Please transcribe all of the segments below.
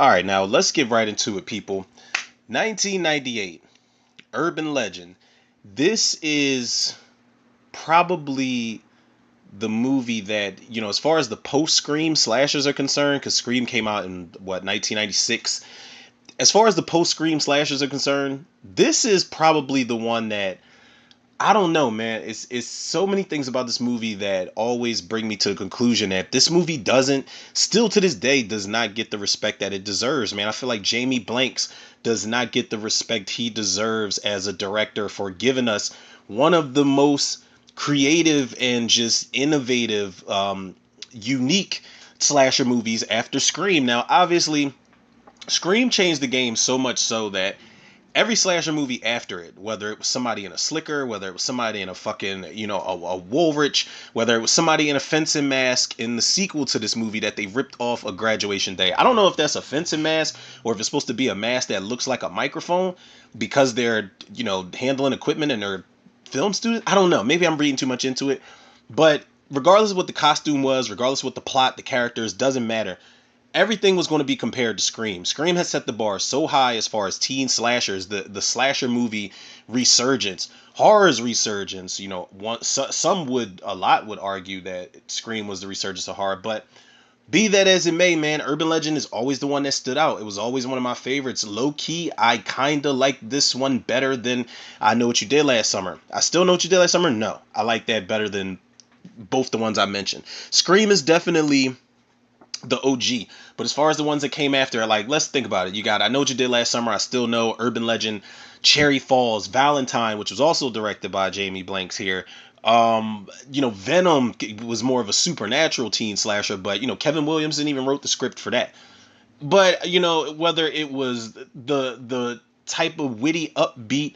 All right, now let's get right into it, people. 1998, Urban Legend. This is probably the movie that, as far as the post Scream slashers are concerned, because Scream came out in, 1996. As far as the post Scream slashers are concerned, this is probably the one that I don't know, man. It's so many things about this movie that always bring me to the conclusion that this movie doesn't, still to this day, does not get the respect that it deserves, man. I feel like Jamie Blanks does not get the respect he deserves as a director for giving us one of the most creative and just innovative, unique slasher movies after Scream. Now, obviously, Scream changed the game so much so that every slasher movie after it, whether it was somebody in a slicker, whether it was somebody in a fucking, a Woolrich, whether it was somebody in a fencing mask in the sequel to this movie that they ripped off a Graduation Day. I don't know if that's a fencing mask or if it's supposed to be a mask that looks like a microphone because they're, handling equipment and they're film students. I don't know. Maybe I'm reading too much into it. But regardless of what the costume was, regardless of what the plot, the characters, doesn't matter, everything was going to be compared to Scream. Scream has set the bar so high as far as teen slashers, the slasher movie resurgence, horror's resurgence. A lot would argue that Scream was the resurgence of horror, but be that as it may, man, Urban Legend is always the one that stood out. It was always one of my favorites. Low key, I kinda like this one better than I Know What You Did Last Summer. I still Know What You Did Last Summer. No, I like that better than both the ones I mentioned. Scream is definitely the OG. But as far as the ones that came after, like, let's think about it. You got I Know What You Did Last Summer, I Still Know, Urban Legend, Cherry Falls, Valentine, which was also directed by Jamie Blanks here. Venom was more of a supernatural teen slasher, but Kevin Williamson even wrote the script for that. But whether it was the type of witty, upbeat,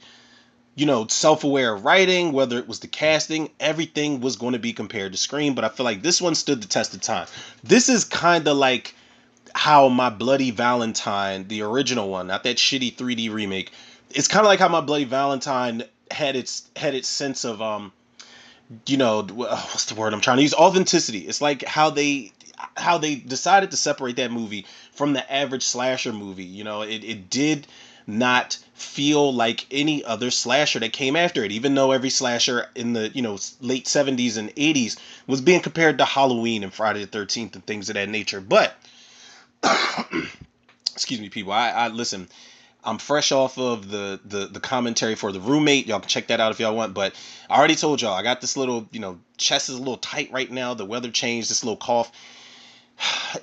self-aware writing, whether it was the casting, everything was going to be compared to Scream. But I feel like this one stood the test of time. This is kind of like how My Bloody Valentine, the original one, not that shitty 3D remake, it's kind of like how My Bloody Valentine had its sense of what's the word I'm trying to use, authenticity. It's like how they decided to separate that movie from the average slasher movie. It did not feel like any other slasher that came after it, even though every slasher in the late 70s and 80s was being compared to Halloween and Friday the 13th and things of that nature. But excuse me, people, I listen, I'm fresh off of the commentary for The Roommate. Y'all can check that out if y'all want. But I already told y'all I got this little, chest is a little tight right now. The weather changed, this little cough.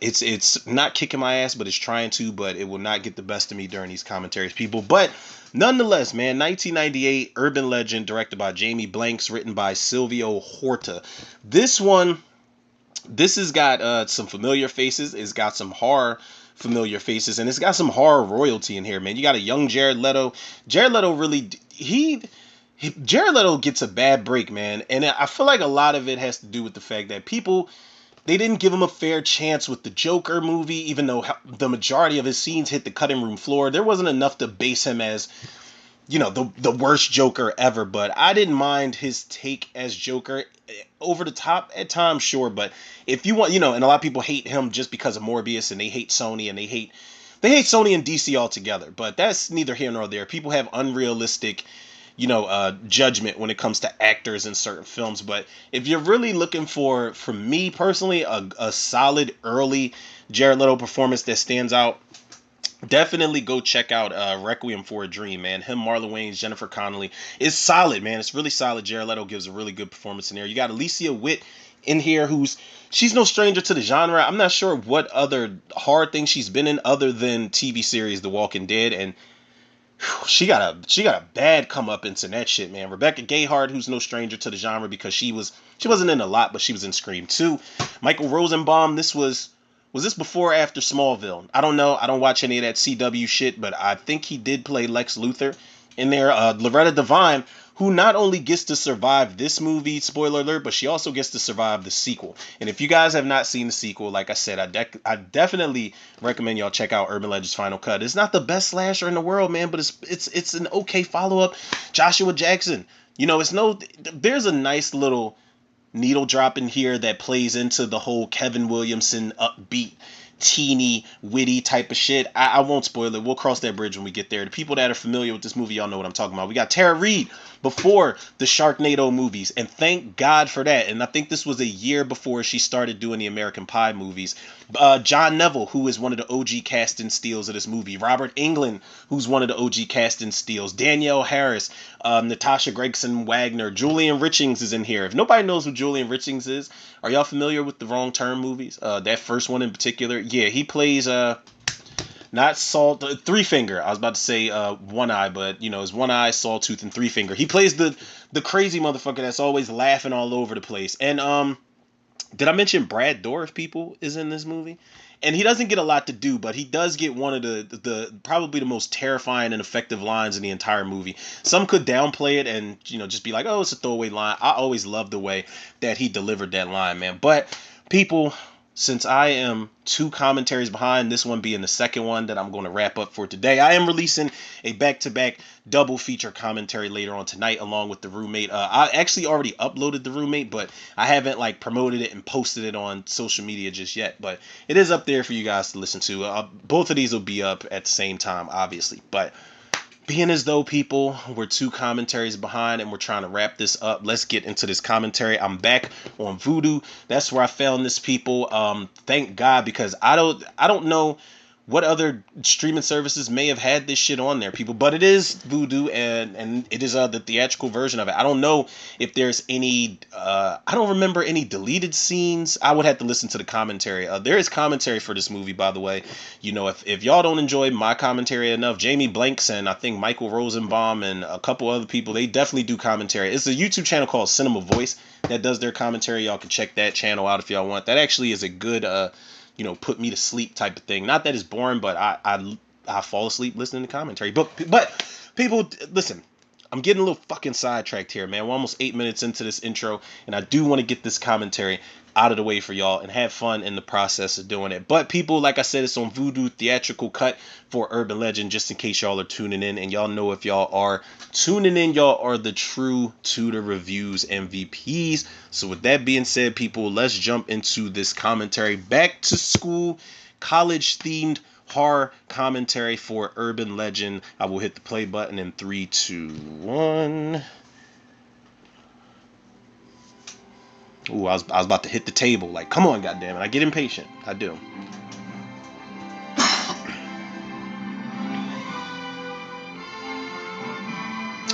It's not kicking my ass, but it's trying to. But it will not get the best of me during these commentaries, people. But nonetheless, man, 1998, Urban Legend, directed by Jamie Blanks, written by Silvio Horta. This has got some familiar faces. It's got some horror familiar faces, and it's got some horror royalty in here, man. You got a young Jared Leto. Jared Leto really Jared Leto gets a bad break, man, and I feel like a lot of it has to do with the fact that people, they didn't give him a fair chance with the Joker movie, even though the majority of his scenes hit the cutting room floor. There wasn't enough to base him as the worst Joker ever, but I didn't mind his take as Joker. Over the top at times, sure, but if you want, and a lot of people hate him just because of Morbius, and they hate Sony, and they hate Sony and DC altogether. But that's neither here nor there. People have unrealistic, judgment when it comes to actors in certain films. But if you're really looking for me personally, a solid early Jared Leto performance that stands out, definitely go check out Requiem for a Dream, man. Him, Marlon Wayans, Jennifer Connelly. It's solid, man. It's really solid. Jared Leto gives a really good performance in there. You got Alicia Witt in here, she's no stranger to the genre. I'm not sure what other hard thing she's been in other than TV series The Walking Dead, and she got a bad comeuppance in that shit, man. Rebecca Gayheart, who's no stranger to the genre because she wasn't in a lot, but she was in Scream 2. Michael Rosenbaum, was this before or after Smallville? I don't know. I don't watch any of that CW shit, but I think he did play Lex Luthor in there. Loretta Devine, who not only gets to survive this movie, spoiler alert, but she also gets to survive the sequel. And if you guys have not seen the sequel, like I said, I definitely recommend y'all check out Urban Legends Final Cut. It's not the best slasher in the world, man, but it's an okay follow-up. Joshua Jackson, there's a nice little needle drop in here that plays into the whole Kevin Williamson upbeat teeny, witty type of shit. I won't spoil it. We'll cross that bridge when we get there. The people that are familiar with this movie, y'all know what I'm talking about. We got Tara Reid before the Sharknado movies, and thank God for that. And I think this was a year before she started doing the American Pie movies. John Neville, who is one of the OG cast and steals of this movie. Robert Englund, who's one of the OG cast and steals. Danielle Harris, Natasha Gregson Wagner, Julian Richings is in here. If nobody knows who Julian Richings is, are y'all familiar with the Wrong Turn movies? That first one in particular, yeah, he plays not Salt, Three Finger. I was about to say One Eye, but you know, it's One Eye, Sawtooth, and Three Finger. He plays the crazy motherfucker that's always laughing all over the place. And did I mention Brad Dourif, people, is in this movie? And he doesn't get a lot to do, but he does get one of the probably the most terrifying and effective lines in the entire movie. Some could downplay it and, you know, just be like, oh, it's a throwaway line. I always loved the way that he delivered that line, man. But people, since I am two commentaries behind, this one being the second one that I'm going to wrap up for today, I am releasing a back-to-back double feature commentary later on tonight along with The Roommate. I actually already uploaded The Roommate, but I haven't like promoted it and posted it on social media just yet. But it is up there for you guys to listen to. Both of these will be up at the same time, obviously. But being as though, people, we're two commentaries behind and we're trying to wrap this up, let's get into this commentary. I'm back on Vudu. That's where I found this, people. Thank God, because I don't know what other streaming services may have had this shit on there, people, but it is Vudu, and it is the theatrical version of it. I don't know if there's any I don't remember any deleted scenes. I would have to listen to the commentary. There is commentary for this movie, by the way. You know, if y'all don't enjoy my commentary enough, Jamie Blanks and I think Michael Rosenbaum and a couple other people, they definitely do commentary. It's a YouTube channel called Cinema Voice that does their commentary. Y'all can check that channel out if y'all want. That actually is a good you know, put me to sleep type of thing. Not that it's boring, but I fall asleep listening to commentary. But people, listen, I'm getting a little fucking sidetracked here, man. We're almost 8 minutes into this intro, and I do want to get this commentary out of the way for y'all and have fun in the process of doing it. But people, like I said, it's on Vudu theatrical cut for Urban Legend, just in case y'all are tuning in. And y'all know, if y'all are tuning in, y'all are the true Tudor Reviews MVPs. So with that being said, people, let's jump into this commentary. Back to school, college themed horror commentary for Urban Legend. I will hit the play button in 3, 2, 1. Ooh, I was about to hit the table. Like, come on, goddammit. I get impatient. I do.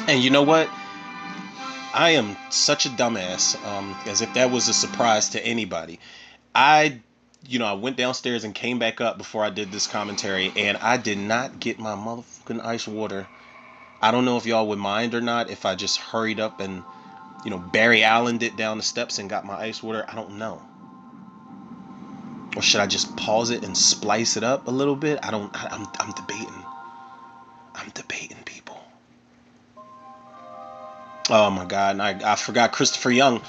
And you know what? I am such a dumbass, as if that was a surprise to anybody. I went downstairs and came back up before I did this commentary, and I did not get my motherfucking ice water. I don't know if y'all would mind or not if I just hurried up and, you know, Barry Allen'd it down the steps and got my ice water. I don't know. Or should I just pause it and splice it up a little bit? I'm debating. I'm debating, people. Oh my God, and I forgot Christopher Young.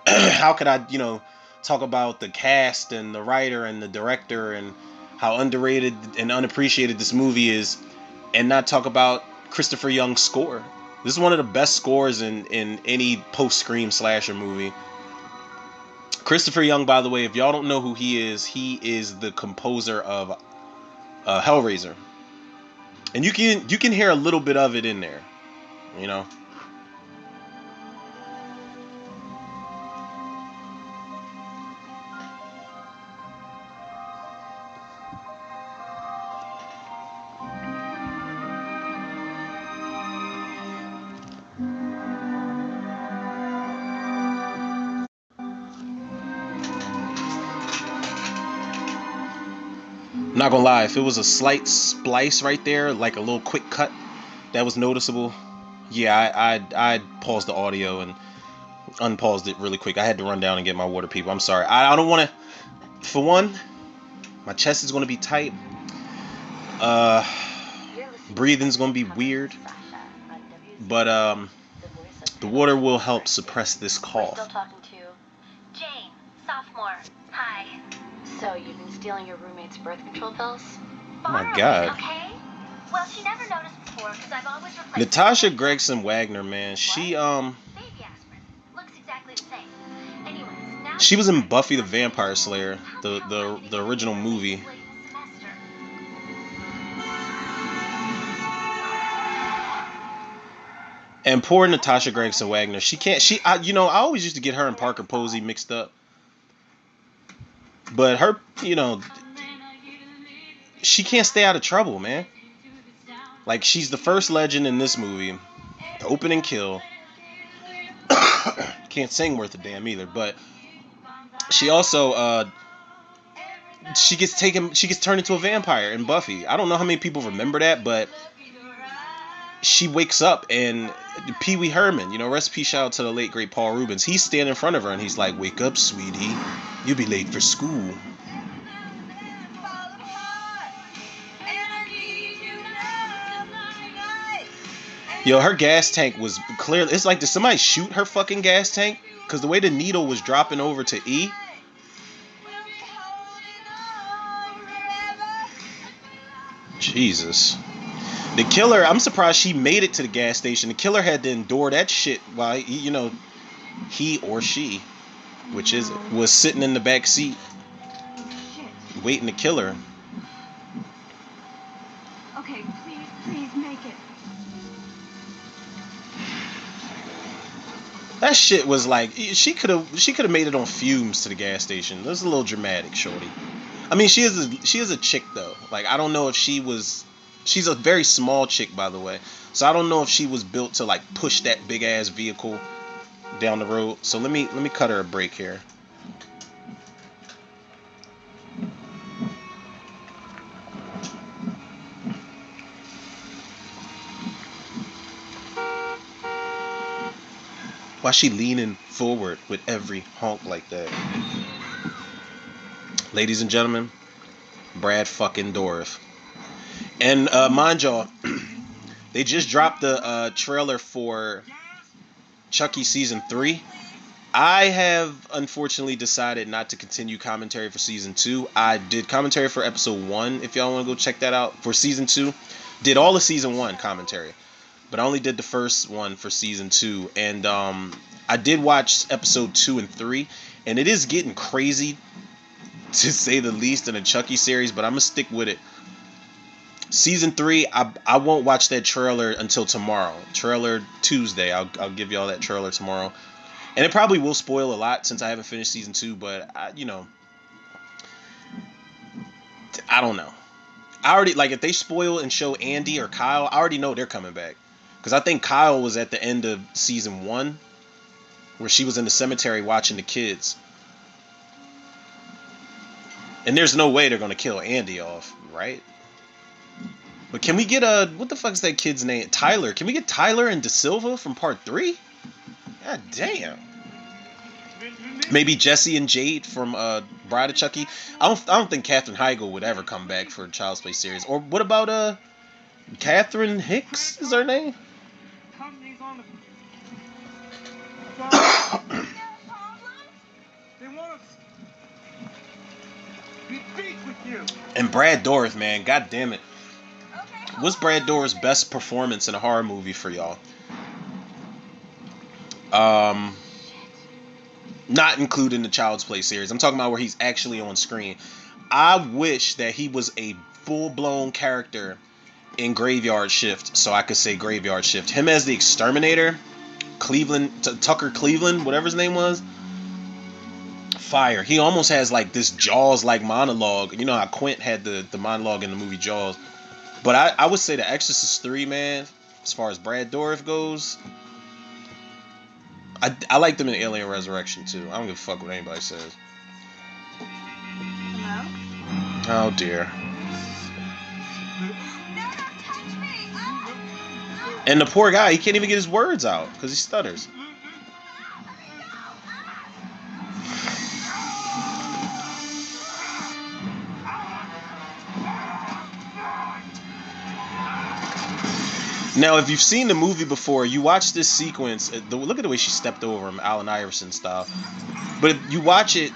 How could I, you know, talk about the cast and the writer and the director and how underrated and unappreciated this movie is and not talk about Christopher Young's score? This is one of the best scores in any post-Scream slasher movie. Christopher Young, by the way, if y'all don't know who he is the composer of Hellraiser. And you can hear a little bit of it in there, you know. I'm not gonna lie, if it was a slight splice right there, like a little quick cut that was noticeable, yeah, I'd pause the audio and unpaused it really quick. I had to run down and get my water, people. I'm sorry. I don't want to. For one, my chest is gonna be tight. Breathing's gonna be weird, but the water will help suppress this cough. We're still talking to Jane, sophomore. Hi. So you've been stealing your roommate's birth control pills? Oh my God. Okay. Well, she never noticed before because I've always replaced Natasha Gregson Wagner, man, she baby aspirin. Looks exactly the same. Anyways, now she was in Buffy the Vampire Slayer, the original movie. And poor Natasha Gregson Wagner, she can't. I always used to get her and Parker Posey mixed up, but her, she can't stay out of trouble, man. Like she's the first legend in this movie, to open and kill. Can't sing worth a damn either, but she also she gets turned into a vampire in Buffy. I don't know how many people remember that, but she wakes up and Pee Wee Herman, recipe shout out to the late great Paul Rubens. He's standing in front of her and he's like, "Wake up, sweetie, you'll be late for school." Yo, her gas tank was clear. It's like, did somebody shoot her fucking gas tank? Because the way the needle was dropping over to E. Jesus. The killer, I'm surprised she made it to the gas station. The killer had to endure that shit while he or she, was sitting in the back seat waiting to kill her. Okay, please make it. That shit was like, she could have made it on fumes to the gas station. That was a little dramatic, shorty. I mean, she is a chick though. Like, I don't know if she's a very small chick, by the way. So I don't know if she was built to like push that big ass vehicle down the road. So let me cut her a break here. Why she leaning forward with every honk like that? Ladies and gentlemen, Brad fucking Dourif. And mind y'all, they just dropped the trailer for Chucky season 3. I have unfortunately decided not to continue commentary for season 2. I did commentary for episode 1. If y'all want to go check that out for season 2, did all of season 1 commentary, but I only did the first one for season 2. And I did watch episode 2 and 3, and it is getting crazy to say the least in a Chucky series, but I'm gonna stick with it. Season 3, I won't watch that trailer until tomorrow. Trailer Tuesday. I'll give y'all that trailer tomorrow. And it probably will spoil a lot since I haven't finished season 2, but I don't know. I already, like, if they spoil and show Andy or Kyle, I already know they're coming back. Because I think Kyle was at the end of season 1, where she was in the cemetery watching the kids. And there's no way they're going to kill Andy off, right? But can we get what the fuck is that kid's name? Tyler. Can we get Tyler and De Silva from part 3? God damn. Maybe Jesse and Jade from Bride of Chucky. I don't think Katherine Heigl would ever come back for a Child's Play series. Or what about Catherine Hicks is her name? And Brad Dourif, man, god damn it. What's Brad Dourif's best performance in a horror movie for y'all? Not including the Child's Play series. I'm talking about where he's actually on screen. I wish that he was a full-blown character in Graveyard Shift, so I could say Graveyard Shift. Him as the exterminator, Tucker Cleveland, whatever his name was. Fire. He almost has like this Jaws-like monologue. You know how Quint had the monologue in the movie Jaws. But I would say The Exorcist 3, man, as far as Brad Dourif goes, I like them in Alien Resurrection, too. I don't give a fuck what anybody says. Hello? Oh, dear. No, don't touch me! And the poor guy, he can't even get his words out because he stutters. Now, if you've seen the movie before, you watch this sequence. Look at the way she stepped over him, Allen Iverson style. But if you watch it,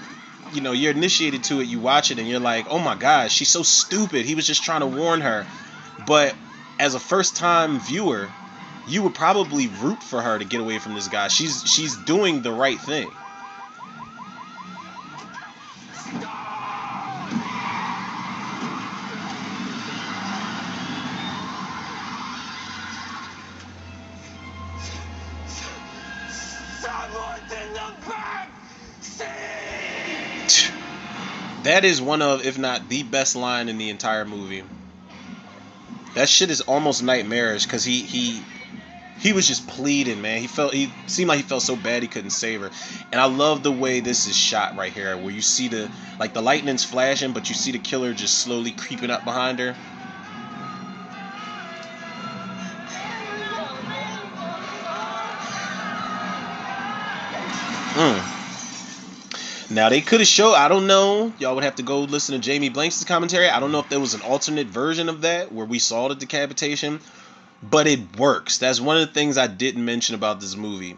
you're initiated to it. You watch it, and you're like, "Oh my God, she's so stupid." He was just trying to warn her. But as a first-time viewer, you would probably root for her to get away from this guy. She's doing the right thing. That is one of, if not the best line in the entire movie. That shit is almost nightmarish because he was just pleading, man. He seemed like he felt so bad he couldn't save her. And I love the way this is shot right here, where you see the lightning's flashing, but you see the killer just slowly creeping up behind her. Now they could have showed. I don't know. Y'all would have to go listen to Jamie Blanks' commentary. I don't know if there was an alternate version of that where we saw the decapitation, but it works. That's one of the things I didn't mention about this movie.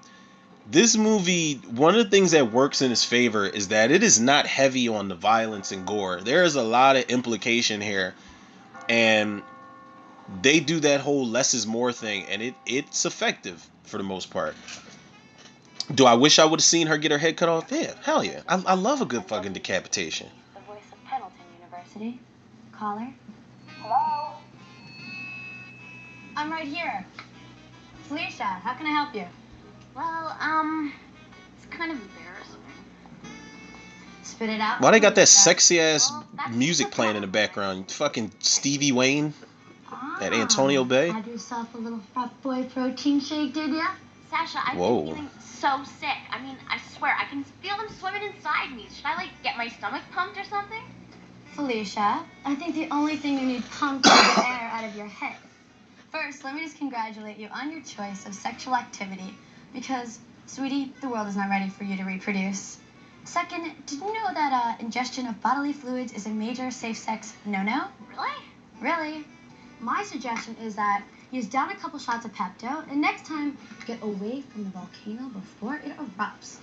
This movie, one of the things that works in its favor is that it is not heavy on the violence and gore. There is a lot of implication here, and they do that whole less is more thing, and it's effective for the most part. Do I wish I would have seen her get her head cut off? Yeah, hell yeah. I love a good fucking decapitation. The voice of Pendleton University. Caller? Hello? I'm right here. Felicia, how can I help you? Well, it's kind of embarrassing. Spit it out. Why they got that sexy ass music playing in the background? Fucking Stevie Wayne, that Antonio Bay. Had yourself a little frat boy protein shake, did ya? Sasha, I've Whoa. been feeling so sick. I mean, I swear, I can feel them swimming inside me. Should I, get my stomach pumped or something? Felicia, I think the only thing you need pumped is the air out of your head. First, let me just congratulate you on your choice of sexual activity because, sweetie, the world is not ready for you to reproduce. Second, did you know that ingestion of bodily fluids is a major safe sex no-no? Really? Really. My suggestion is that use down a couple shots of Pepto, and next time, get away from the volcano before it erupts.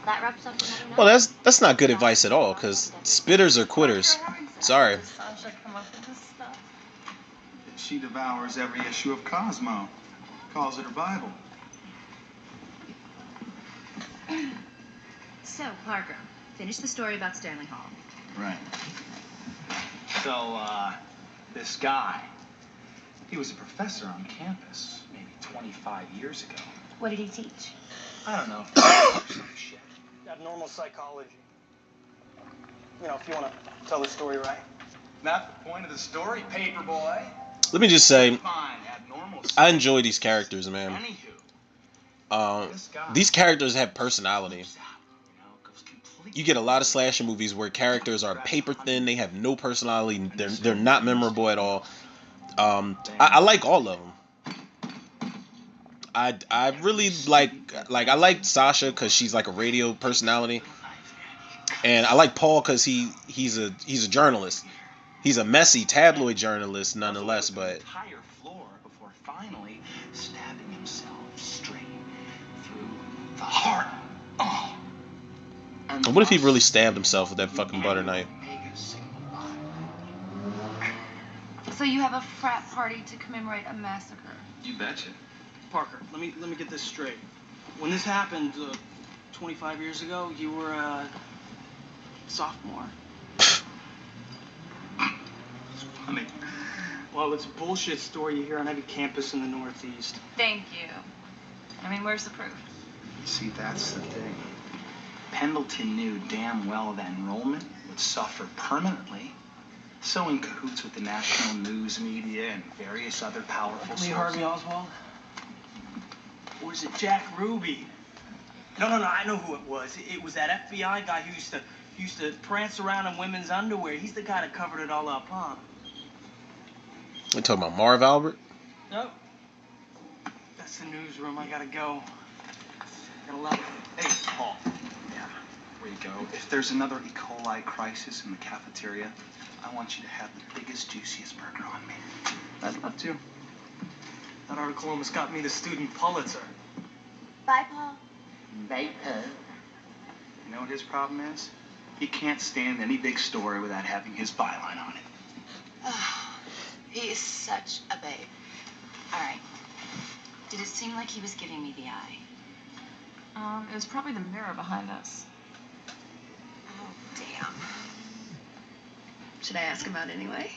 That wraps up another note. Well, that's not good advice at all, because spitters are quitters. Sorry. Sasha come up with this stuff? She devours every issue of Cosmo. Calls it her Bible. So, Parker, finish the story about Stanley Hall. Right. So, this guy, he was a professor on campus maybe 25 years ago. What did he teach? I don't know. Some shit. Abnormal psychology. You know, if you want to tell the story right. Not the point of the story, paperboy. Let me just say, Fine, abnormal. I enjoy these characters, man. Anywho, this guy, These characters have personality. goes completely. You get a lot of slasher movies where characters are paper thin, they have no personality, they're not memorable at all. I like all of them. I really like I like Sasha because she's like a radio personality, and I like Paul because he's a journalist. He's a messy tabloid journalist nonetheless, but Entire floor before finally stabbing himself straight through the heart. Oh. And what if he really stabbed himself with that fucking butter knife? So you have a frat party to commemorate a massacre. You betcha. Parker, let me get this straight. When this happened 25 years ago, you were a sophomore. Funny. Well, it's a bullshit story you hear on every campus in the Northeast. Thank you. I mean, where's the proof? See, that's the thing. Pendleton knew damn well that enrollment would suffer permanently. So in cahoots with the national news media and various other powerful Lee sources. Harvey Oswald? Or is it Jack Ruby? No, I know who it was. It was that FBI guy who used to prance around in women's underwear. He's the guy that covered it all up, huh? We talking about Marv Albert? No. That's the newsroom. I gotta go. Got a lot. Hey, Paul. Yeah, where you go. If there's another E. coli crisis in the cafeteria, I want you to have the biggest, juiciest burger on me. I'd love to. That article almost got me the student Pulitzer. Bye, Paul. Vapor. You know what his problem is? He can't stand any big story without having his byline on it. He is such a babe. All right. Did it seem like he was giving me the eye? It was probably the mirror behind us. Oh, damn. Should I ask him out anyway?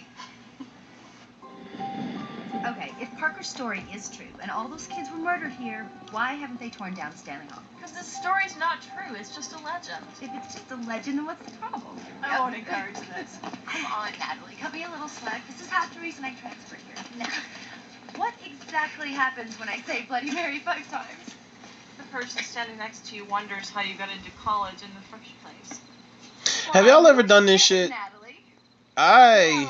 Okay. Okay, if Parker's story is true and all those kids were murdered here, why haven't they torn down Stanley Hall? Because this story's not true. It's just a legend. If it's just a legend, then what's the problem? I won't encourage this. Come on, Natalie. Cut me a little slack. This is half the reason I transferred here. Now, what exactly happens when I say Bloody Mary 5 times? The person standing next to you wonders how you got into college in the first place. Have y'all ever done this shit? Natalie. Right.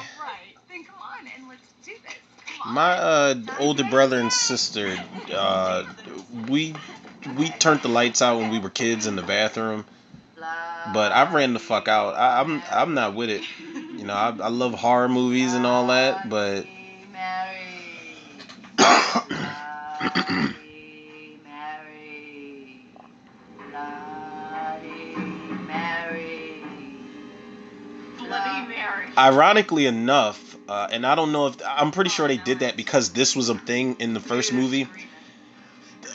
Then come on and let's do this. Come on. My older brother and sister, we turned the lights out when we were kids in the bathroom, but I ran the fuck out. I'm not with it. You know, I love horror movies and all that, but Bloody Mary. ironically enough, and I don't know if I'm pretty sure they did that because this was a thing in the first movie.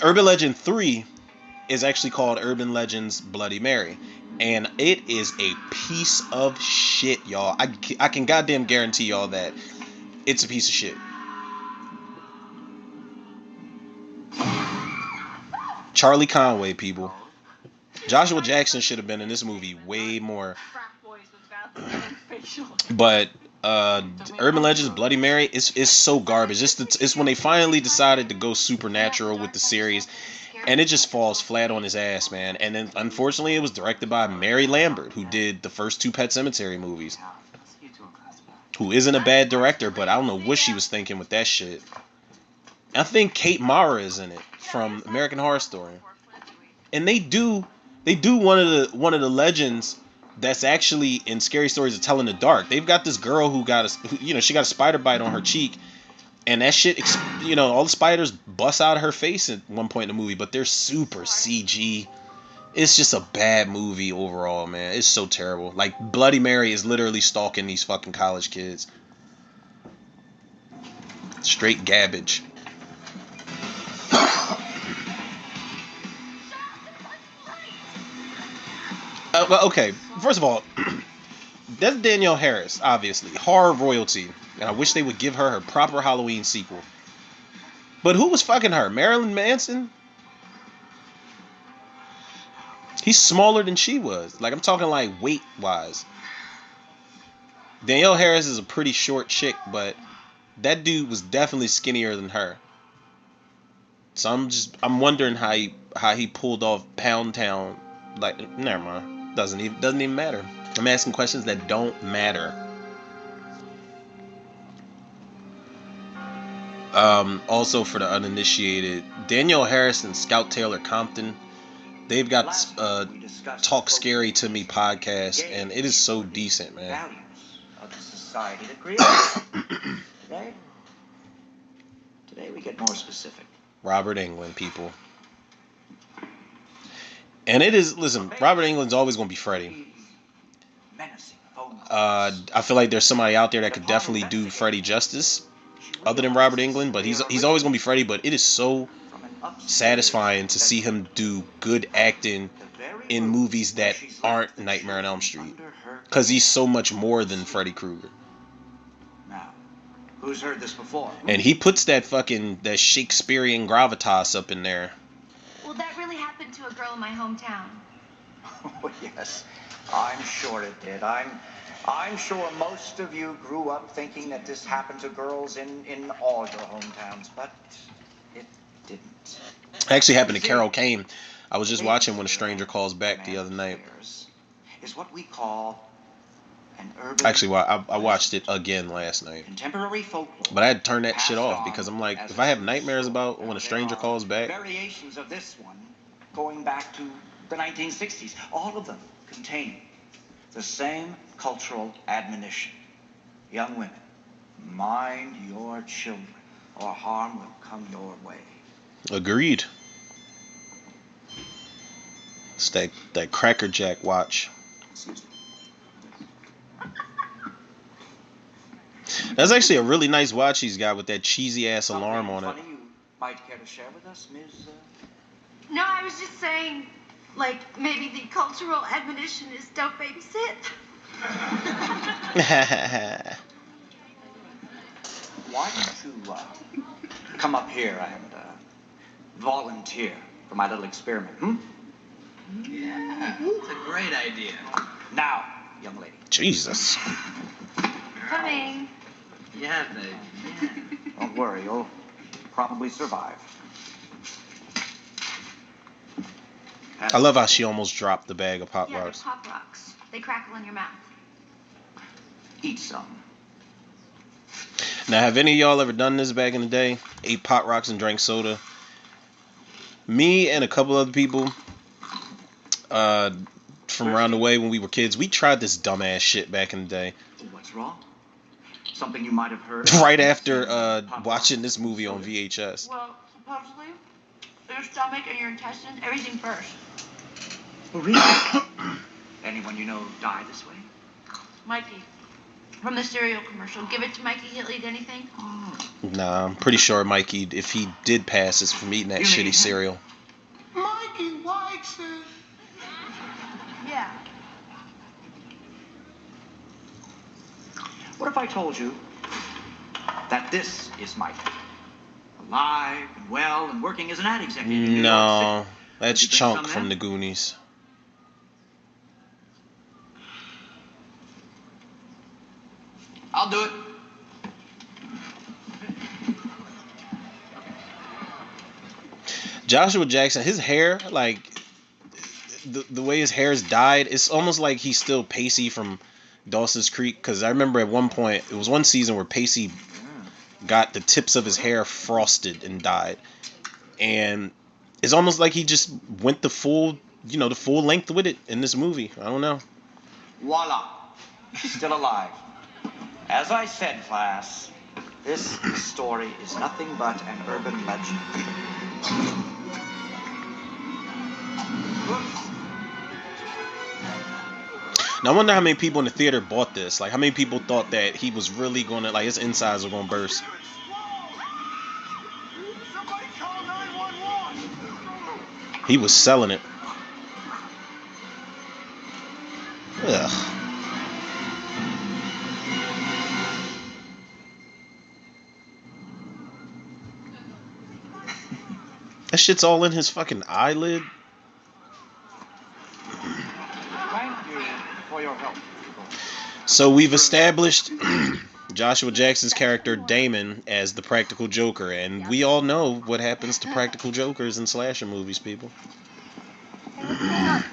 Urban Legend 3 is actually called Urban Legends Bloody Mary, and it is a piece of shit, y'all. I can goddamn guarantee y'all that it's a piece of shit. Charlie Conway, people. Joshua Jackson should have been in this movie way more. But Urban Legends Bloody Mary is so garbage. It's when they finally decided to go supernatural with the series, and it just falls flat on his ass, man. And then unfortunately, it was directed by Mary Lambert, who did the first 2 Pet Sematary movies. Who isn't a bad director, but I don't know what she was thinking with that shit. I think Kate Mara is in it from American Horror Story, and they do one of the legends that's actually in Scary Stories to Tell in the Dark. They've got this girl who she got a spider bite on her cheek, and that shit, all the spiders bust out of her face at one point in the movie, but they're super CG. It's just a bad movie overall, man. It's so terrible. Like, Bloody Mary is literally stalking these fucking college kids. Straight garbage. Well, okay, first of all, that's Danielle Harris, obviously. Horror royalty. And I wish they would give her proper Halloween sequel. But who was fucking her? Marilyn Manson? He's smaller than she was. Like, I'm talking like weight-wise. Danielle Harris is a pretty short chick, but that dude was definitely skinnier than her. So I'm wondering how he pulled off Pound Town. Like, never mind. Doesn't even matter. I'm asking questions that don't matter. Also, for the uninitiated, Danielle Harris and Scout Taylor Compton, they've got Talk Scary to Me podcast, and it is so decent, man. Values of the society that creates. Today we get more specific. Robert Englund, people. And it is, listen, Robert Englund's always going to be Freddy. I feel like there's somebody out there that could definitely do Freddy justice other than Robert Englund, but he's always going to be Freddy, but it is so satisfying to see him do good acting in movies that aren't Nightmare on Elm Street, because he's so much more than Freddy Krueger. Now, who's heard this before? And he puts that Shakespearean gravitas up in there. Well, that really happened to a girl in my hometown. Oh, yes. I'm sure it did. I'm sure most of you grew up thinking that this happened to girls in all your hometowns, but it didn't. It actually happened to Carol Kane. I was just watching When a Stranger Calls Back the other night. Is what we call an urban. Actually, I watched it again last night. Contemporary folklore. But I had to turn that shit off because I'm like, if I have nightmares about When a Stranger Calls Back. Variations of this one going back to the 1960s. All of them contain the same cultural admonition. Young women, mind your children, or harm will come your way. Agreed. It's that Cracker Jack watch. That's actually a really nice watch he's got with that cheesy ass alarm on it. You might care to share with us, Ms. No, I was just saying, like, maybe the cultural admonition is don't babysit. why don't you come up here and volunteer for my little experiment, hmm? Yeah, it's a great idea. Now, young lady. Jesus. Coming. Yeah, babe. Yeah. Don't worry, you'll probably survive. I love how she almost dropped the bag of Pop Yeah, they're Rocks. Pop Rocks. They crackle in your mouth. Eat some. Now, have any of y'all ever done this back in the day? Ate Pop Rocks and drank soda? Me and a couple other people from around the way when we were kids, we tried this dumbass shit back in the day. What's wrong? Something you might have heard? Right after watching this movie on VHS. Well, supposedly, your stomach and your intestines, everything first. Really? Anyone you know die this way? Mikey, from the cereal commercial. Give it to Mikey, he'll eat anything. Nah, I'm pretty sure Mikey, if he did pass, it's from eating that You mean shitty him? cereal. Mikey likes it. Yeah. What if I told you that this is Mikey? Alive and well and working as an ad executive in New York No, City. that's Would you drink Chunk some from then? the Goonies. I'll do it. Joshua Jackson, his hair, like the way his hair is dyed, it's almost like he's still Pacey from Dawson's Creek. Because I remember at one point, it was one season where Pacey got the tips of his hair frosted and dyed, and it's almost like he just went the full, the full length with it in this movie. I don't know. Voila. Still alive. As I said, class, this story is nothing but an urban legend. Now I wonder how many people in the theater bought this. Like, how many people thought that he was really gonna, like, his insides were gonna burst. Somebody call 911. He was selling it. Ugh. That shit's all in his fucking eyelid. Thank you for your help. So we've established Joshua Jackson's character Damon as the practical Joker, and we all know what happens to practical Jokers in slasher movies, people. Hey, what's going on?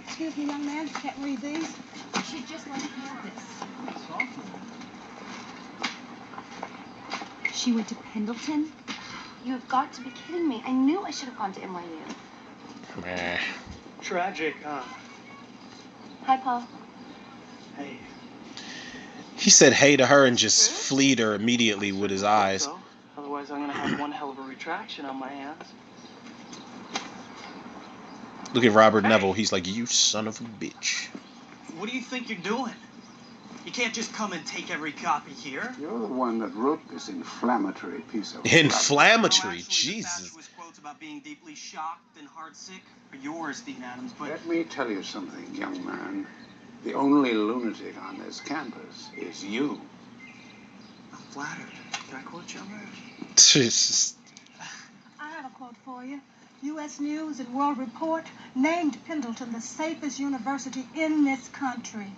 Excuse me, young man. Can't read these. You should just let him have this. She went to Pendleton? You have got to be kidding me. I knew I should have gone to NYU. Meh. Tragic, huh? Hi, Paul. Hey. He said hey to her and just fleed her immediately with his eyes. So, otherwise, I'm gonna have one hell of a retraction on my hands. Look at Robert Neville. He's like, you son of a bitch. What do you think you're doing? You can't just come and take every copy here. You're the one that wrote this inflammatory piece of Inflammatory? No, actually, Jesus. The fatuous quotes about being deeply shocked and heartsick are yours, Dean Adams, but Let me tell you something, young man. The only lunatic on this campus is you. I'm flattered. Can I quote you on that? Jesus. I have a quote for you. U.S. News and World Report named Pendleton the safest university in this country.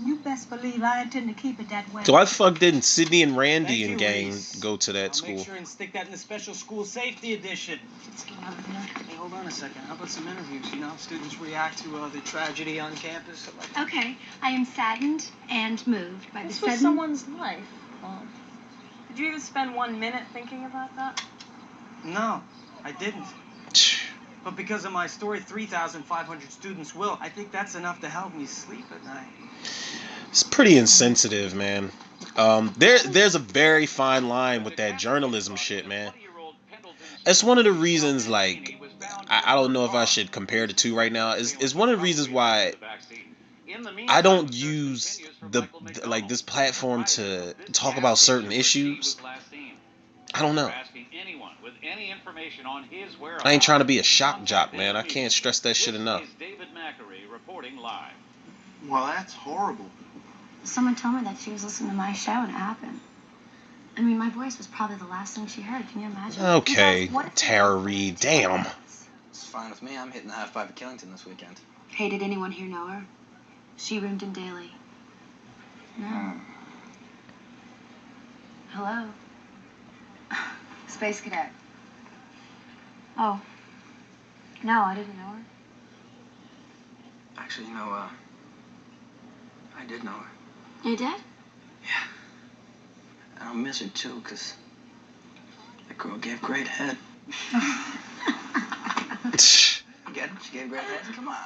You best believe I intend to keep it that way. So why the fuck didn't Sydney and Randy Thank and you, gang Reese. go to that I'll school? make sure and stick that in the special school safety edition. What's going on here? Hey, hold on a second. How about some interviews? You know, students react to the tragedy on campus. Stuff like that. Okay, I am saddened and moved by the This was sudden... someone's life. Did you even spend 1 minute thinking about that? No, I didn't. But because of my story, 3,500 students will. I think that's enough to help me sleep at night. It's pretty insensitive, man. There's a very fine line with that journalism shit, man. It's one of the reasons, like, I don't know if I should compare the two right now. It's one of the reasons why I don't use this platform to talk about certain issues. I don't know. I ain't trying to be a shock jock, man. I can't stress that shit enough. Well, that's horrible. Someone told me that she was listening to my show and it happened. I mean, my voice was probably the last thing she heard. Can you imagine? Okay, Besides, what if Tara Reid. Damn. It's fine with me. I'm hitting the half pipe at Killington this weekend. Hey, did anyone here know her? She roomed in Daly. No. Hello? Space Cadet. Oh. No, I didn't know her. Actually, I did know her. You did? Yeah. And I'll miss her, too, because that girl gave great head. You get it? She gave great head? Come on.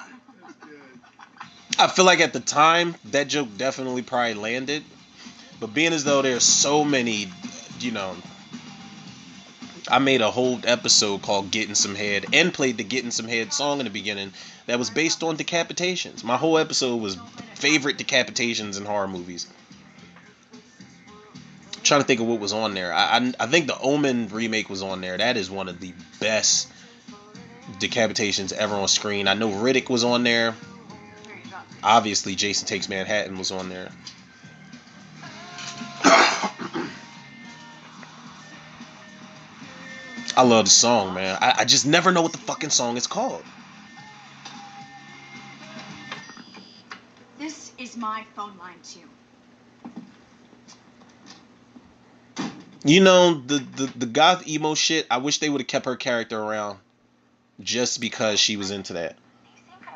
I feel like at the time, that joke definitely probably landed. But being as though there's so many, I made a whole episode called Getting Some Head and played the Getting Some Head song in the beginning that was based on decapitations. My whole episode was favorite decapitations in horror movies. I'm trying to think of what was on there. I think the Omen remake was on there. That is one of the best decapitations ever on screen. I know Riddick was on there. Obviously, Jason Takes Manhattan was on there. I love the song, man. I just never know what the fucking song is called. This is my phone line, too. The goth emo shit, I wish they would have kept her character around just because she was into that.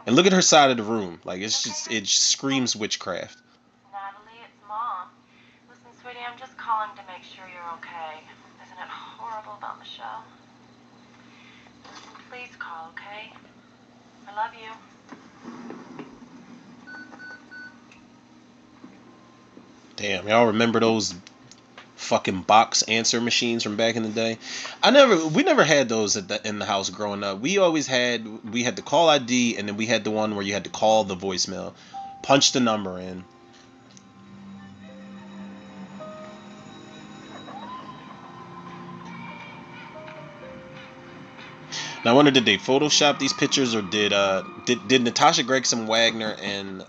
And look at her side of the room. Like, it screams witchcraft. Natalie, it's Mom. Listen, sweetie, I'm just calling to make sure you're okay. Isn't it horrible about Michelle? Listen, please call, okay? I love you. Damn, y'all remember those fucking box answer machines from back in the day? We never had those in the house growing up. We had the call ID, and then we had the one where you had to call the voicemail, punch the number in. Now I wonder, did they Photoshop these pictures, or did Natasha Gregson Wagner and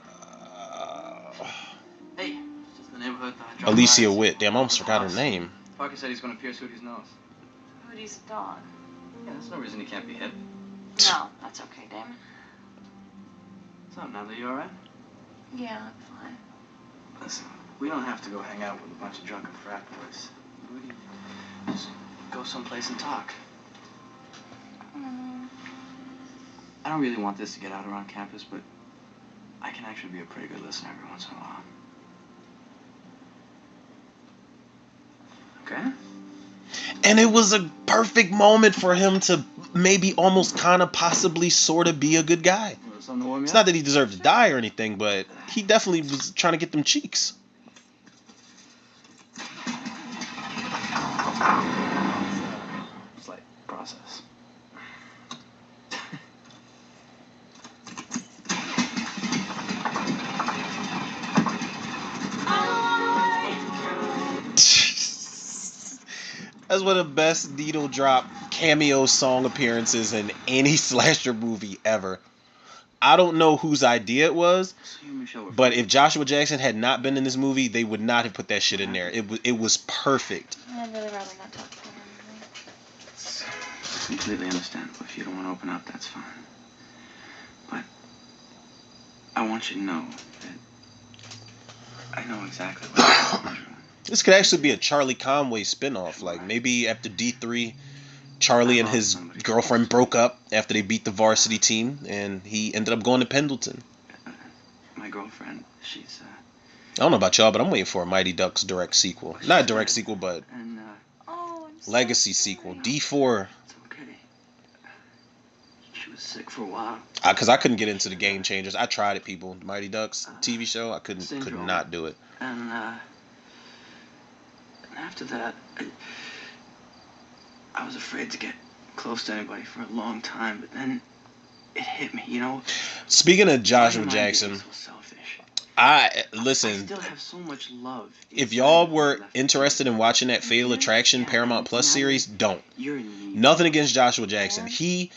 Hey, it's just the neighborhood. Alicia Witt? Damn, I almost forgot her name. Parker said he's going to pierce Hootie's nose. Hootie's a dog. Yeah, there's no reason he can't be hit. No, that's okay, Damon. What's up, Natalie? You alright? Yeah, I'm fine. Listen, we don't have to go hang out with a bunch of drunken frat boys. We can just go someplace and talk. I don't really want this to get out around campus, but I can actually be a pretty good listener every once in a while. Okay? And it was a perfect moment for him to maybe almost kind of possibly sort of be a good guy. It's not that he deserved to die or anything, but he definitely was trying to get them cheeks. Slight process. That's one of the best needle drop cameo song appearances in any slasher movie ever. I don't know whose idea it was, but if Joshua Jackson had not been in this movie, they would not have put that shit in there. It was perfect. I'd really rather not talk about anything. It's completely understandable. If you don't want to open up, that's fine. But I want you to know that I know exactly what you're doing. This could actually be a Charlie Conway spinoff. Like, maybe after D3, Charlie and his girlfriend broke up after they beat the varsity team, and he ended up going to Pendleton. My girlfriend, she's... I don't know about y'all, but I'm waiting for a Mighty Ducks direct sequel. Not a direct sequel, but legacy sequel. D4. It's okay. She was sick for a while. Because I couldn't get into the Game Changers. I tried it, people. The Mighty Ducks TV show, I could not do it. And after that, I was afraid to get close to anybody for a long time, but then it hit me, you know? Speaking of Joshua Jackson, I still have so much love. If y'all were interested in watching that Fatal Attraction Paramount Plus series, don't. Nothing against Joshua Jackson. He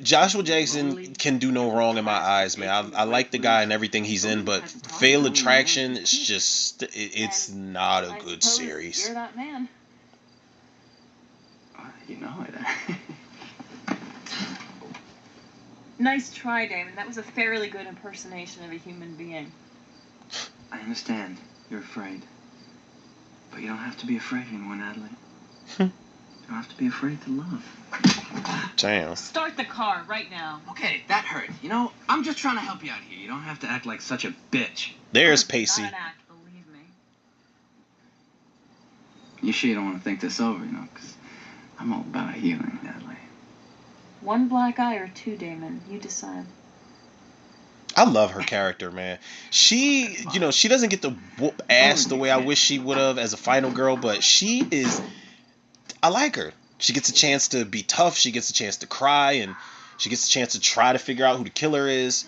Joshua Jackson can do no wrong in my eyes, man. I like the guy and everything he's in, but Fatal Attraction is just it's not a good series. You're that man. You know it. Nice try, Damon. That was a fairly good impersonation of a human being. I understand. You're afraid. But you don't have to be afraid anymore, Natalie. Hmm. You don't have to be afraid to love. Damn. Start the car right now. Okay, that hurt. You know, I'm just trying to help you out here. You don't have to act like such a bitch. There's Not Pacey. an act, believe me. You sure you don't want to think this over, you know? Because I'm all about healing, Natalie. One black eye or two, Damon. You decide. I love her character, man. She, you know, she doesn't get to whoop ass the way I wish she would have as a final girl, but she is, I like her. She gets a chance to be tough. She gets a chance to cry, and she gets a chance to try to figure out who the killer is.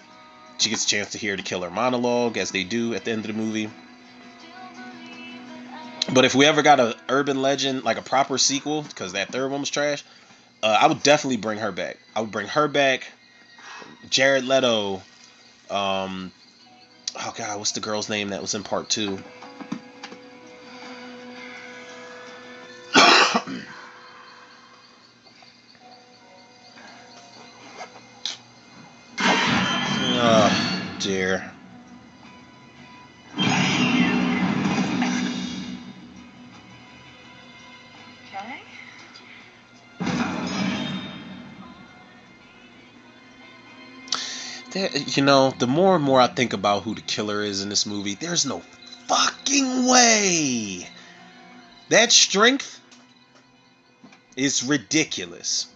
She gets a chance to hear the killer monologue, as they do at the end of the movie. But if we ever got a Urban Legend, like a proper sequel, because that third one was trash, I would definitely bring her back. I would bring her back. Jared Leto. Oh God, what's the girl's name that was in part 2? Oh dear. Okay. You know, the more and more I think about who the killer is in this movie, there's no fucking way. That strength is ridiculous.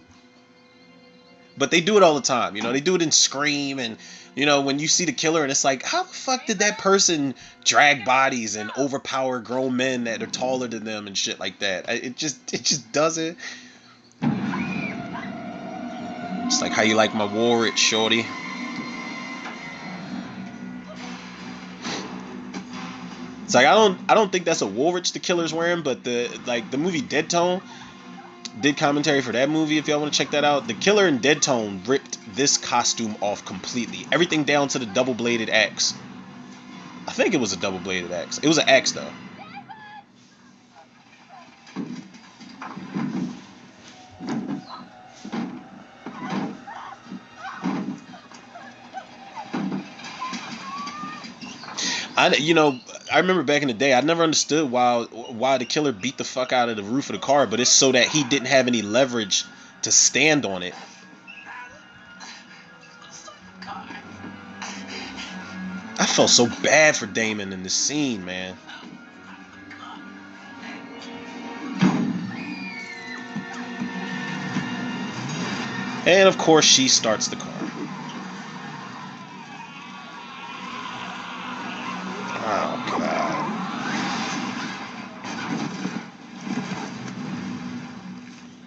But they do it all the time. You know, they do it in Scream, and you know, when you see the killer and it's like, how the fuck did that person drag bodies and overpower grown men that are taller than them and shit like that? It just doesn't. It's like how you like my Warwick, shorty. It's like I don't think that's a Woolrich the killer's wearing, but the movie Dead Tone did commentary for that movie. If y'all want to check that out, the killer in Dead Tone ripped this costume off completely, everything down to the double bladed axe. I think it was a double bladed axe. It was an axe though. I remember back in the day, I never understood why the killer beat the fuck out of the roof of the car, but it's so that he didn't have any leverage to stand on it. I felt so bad for Damon in this scene, man. And of course, she starts the car. Oh, God.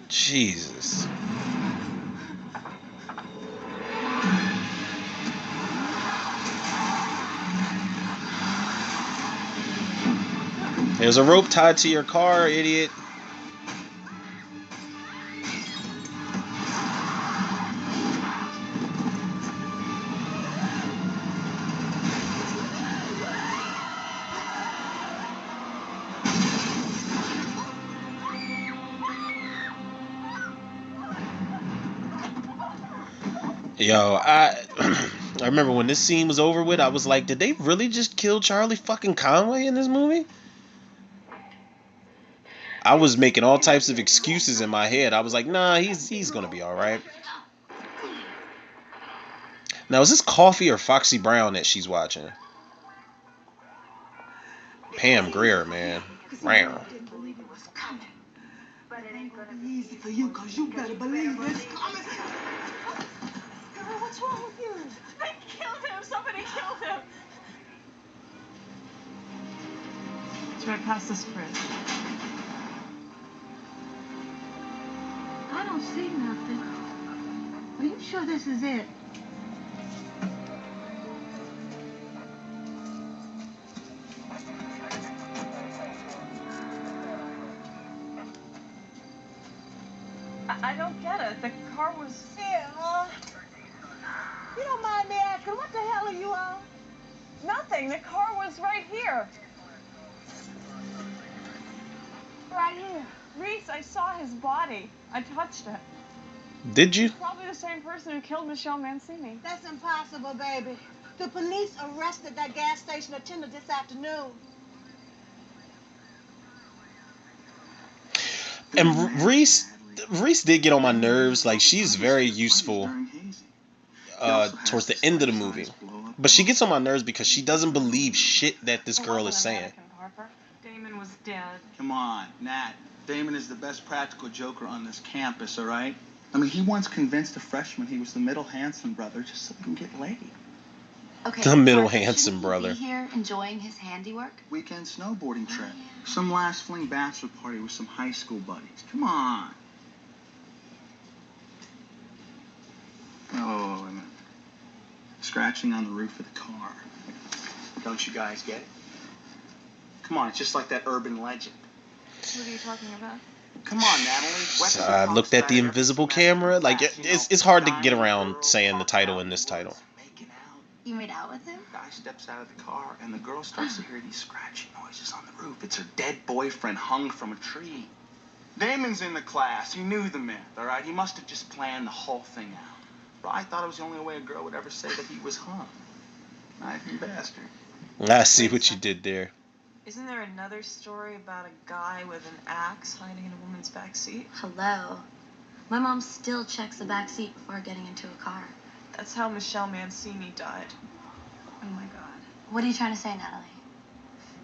Jesus. There's a rope tied to your car, idiot. Yo, I remember when this scene was over with, I was like, did they really just kill Charlie fucking Conway in this movie? I was making all types of excuses in my head. I was like, nah, he's gonna be alright. Now, is this Coffee or Foxy Brown that she's watching? Pam Grier, man. Wow. But it ain't gonna be easy for you, cause you better believe it's coming. Girl, what's wrong with you? They killed him. Somebody killed him. It's right past this bridge. I don't see nothing. Are you sure this is it? I don't get it. The car was... Here, you don't mind me asking, what the hell are you on? Nothing. The car was right here. Right here. Reese, I saw his body. I touched it. Did you? He's probably the same person who killed Michelle Mancini. That's impossible, baby. The police arrested that gas station attendant this afternoon. And Reese did get on my nerves. Like, she's very useful towards the end of the movie. But she gets on my nerves because she doesn't believe shit that this girl is saying. Damon was dead. Come on, Nat. Damon is the best practical joker on this campus, all right? I mean, he once convinced a freshman he was the middle handsome brother just so he can get laid. Okay, The middle Parker, handsome shouldn't brother. He be here enjoying his handiwork? Weekend snowboarding trip. Some last fling bachelor party with some high school buddies. Come on. Oh, wait a minute. Scratching on the roof of the car. Don't you guys get it? Come on, it's just like that urban legend. What are you talking about? Come on, Natalie. So I looked at the invisible camera. Like, it's hard to get around saying the title in this title. You made out with him? Guy steps out of the car, and the girl starts to hear these scratching noises on the roof. It's her dead boyfriend hung from a tree. Damon's in the class. He knew the myth, all right? He must have just planned the whole thing out. But I thought it was the only way a girl would ever say that he was hung. Knifing bastard. I see what you did there. Isn't there another story about a guy with an axe hiding in a woman's back seat? Hello. My mom still checks the back seat before getting into a car. That's how Michelle Mancini died. Oh my god. What are you trying to say, Natalie?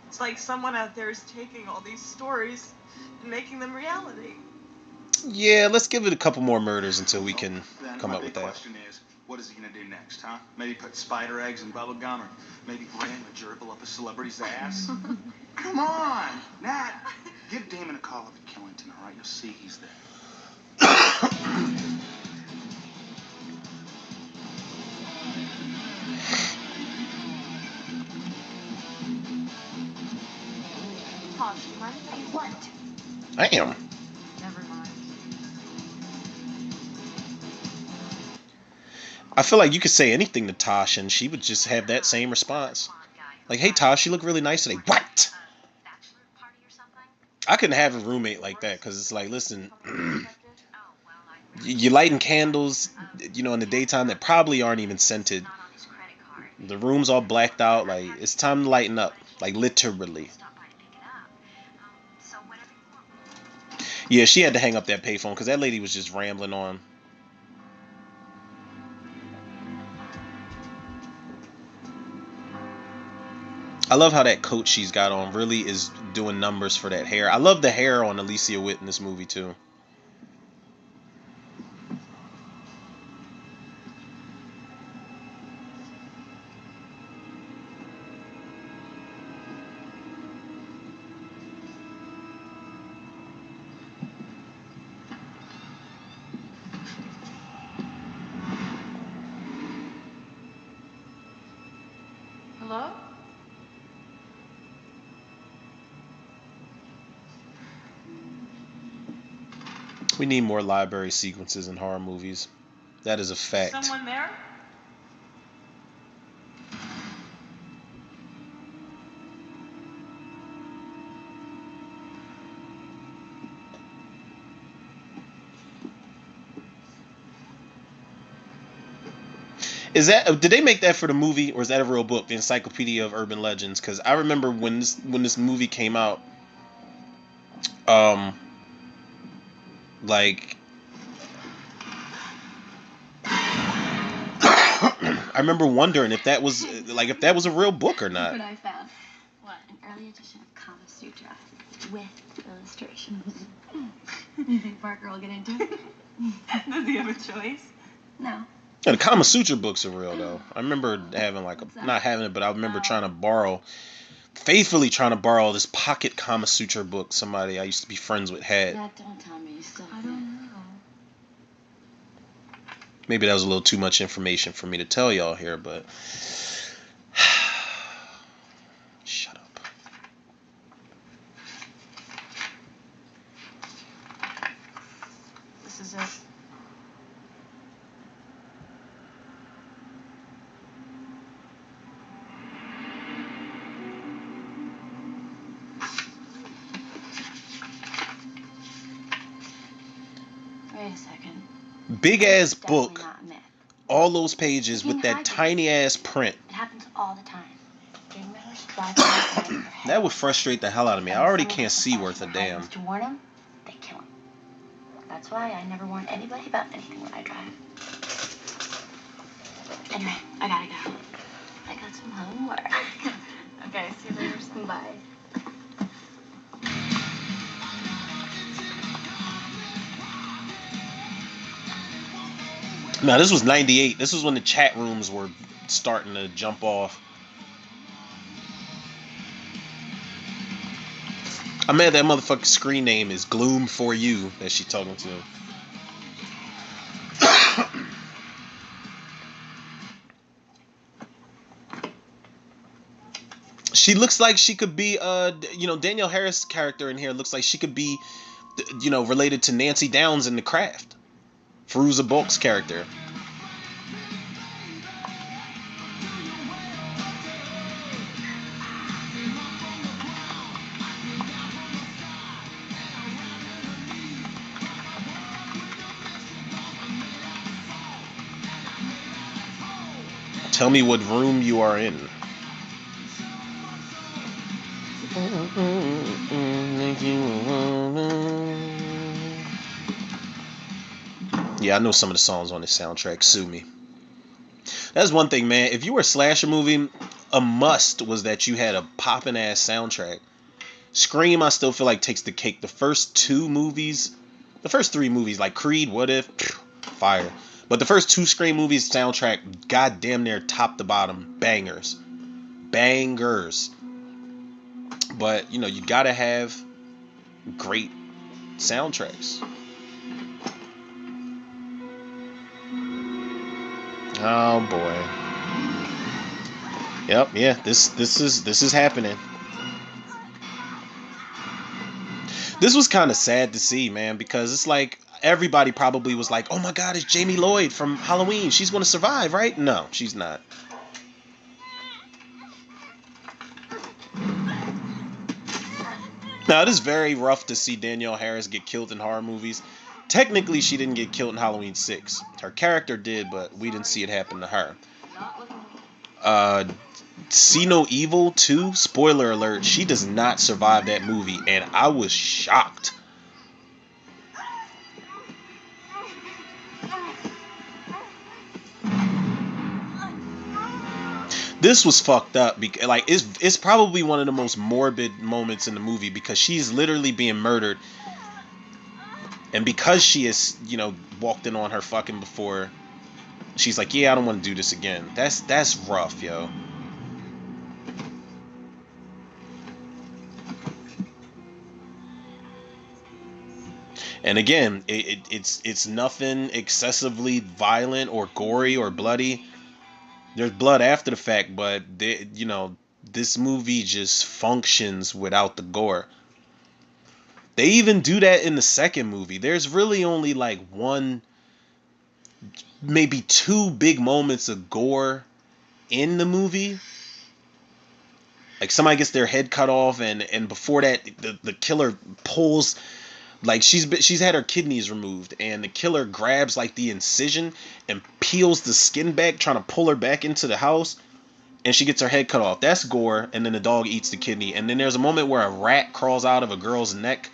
It's like someone out there is taking all these stories and making them reality. Yeah, let's give it a couple more murders until we can Then come my up with big that. question is, what is he gonna do next, huh? Maybe put spider eggs in bubble gum, or maybe ram a gerbil up a celebrity's ass? Come on, Nat. Give Damon a call up at Killington, all right? You'll see he's there. Tosh, do you mind if I What? I am. Never mind. I feel like you could say anything to Tosh and she would just have that same response. Like, hey Tosh, you look really nice today. What? I couldn't have a roommate like that because it's like, listen, you're lighting candles, you know, in the daytime that probably aren't even scented. The room's all blacked out. Like, it's time to lighten up. Like, literally. Yeah, she had to hang up that payphone because that lady was just rambling on. I love how that coat she's got on really is doing numbers for that hair. I love the hair on Alicia Witt in this movie too. Hello? We need more library sequences in horror movies. That is a fact. Someone there? Is that, did they make that for the movie or is that a real book, the Encyclopedia of Urban Legends? Because I remember when this movie came out, like I remember wondering if that was a real book or not. What I found. What? An early edition of Kama Sutra with illustrations. You think Parker will get into it? Does he have a choice? No. Yeah, the Kama Sutra books are real though. I remember having not having it, but I remember faithfully trying to borrow this pocket Kama Sutra book somebody I used to be friends with had. That don't tell me you still. I don't know. Maybe that was a little too much information for me to tell y'all here, but shut up. This is it. Wait a second. Big ass Definitely book, not a myth. all those pages with Being that hydrated. tiny ass print. It happens all the time. Gang members drive past the their head. That would frustrate the hell out of me. I And already someone can't has the see balls worth a and the damn. heartedness to warn them, they kill them. That's why I never warn anybody about anything when I drive. Anyway, I gotta go. I got some homework. Okay, see you later. Bye. Now this was 98. This was when the chat rooms were starting to jump off. I'm mad that motherfucking screen name is Gloom for You that she talking to. She looks like she could be Danielle Harris character in here looks like she could be related to Nancy Downs in The Craft. Fairuza Balk's character. Tell me what room you are in. Yeah, I know some of the songs on this soundtrack. Sue me. That's one thing, man. If you were a slasher movie, a must was that you had a poppin' ass soundtrack. Scream, I still feel like takes the cake. The first three movies, like Creed, What If, fire. But the first two Scream movies soundtrack, goddamn near top to bottom, bangers. But you gotta have great soundtracks. Oh boy. Yep, yeah, this is happening. This was kind of sad to see, man, because it's like everybody probably was like, "Oh my God, it's Jamie Lloyd from Halloween. She's going to survive, right?" No, she's not. Now, it is very rough to see Danielle Harris get killed in horror movies. Technically, she didn't get killed in Halloween 6. Her character did, but we didn't see it happen to her. See No Evil 2, spoiler alert, she does not survive that movie, and I was shocked. This was fucked up because it's probably one of the most morbid moments in the movie because she's literally being murdered, and because she is walked in on her fucking before, she's like, yeah, I don't want to do this again. That's rough, yo. And again, it's nothing excessively violent or gory or bloody. There's blood after the fact, but this movie just functions without the gore. They even do that in the second movie. There's really only like one, maybe two big moments of gore in the movie. Like somebody gets their head cut off, and before that, the killer pulls, like she's had her kidneys removed, and the killer grabs like the incision and peels the skin back, trying to pull her back into the house, and she gets her head cut off. That's gore, and then the dog eats the kidney, and then there's a moment where a rat crawls out of a girl's neck,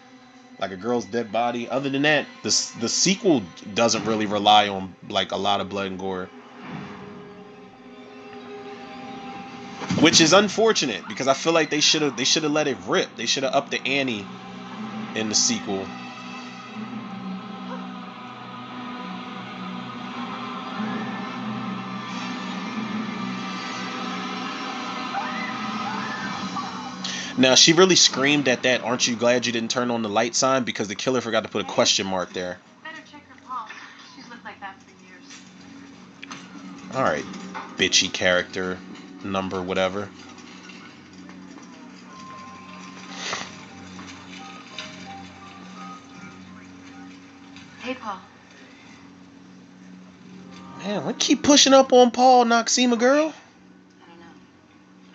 like a girl's dead body. Other than that, the sequel doesn't really rely on like a lot of blood and gore, which is unfortunate because I feel like they should have let it rip. They should have upped the ante in the sequel. Now, she really screamed at that, "Aren't you glad you didn't turn on the light" sign, because the killer forgot to put a question mark there. Better check her pulse. She's looked like that for years. Alright, bitchy character, number, whatever. Hey, Paul. Man, we keep pushing up on Paul Noxema, girl. I don't know.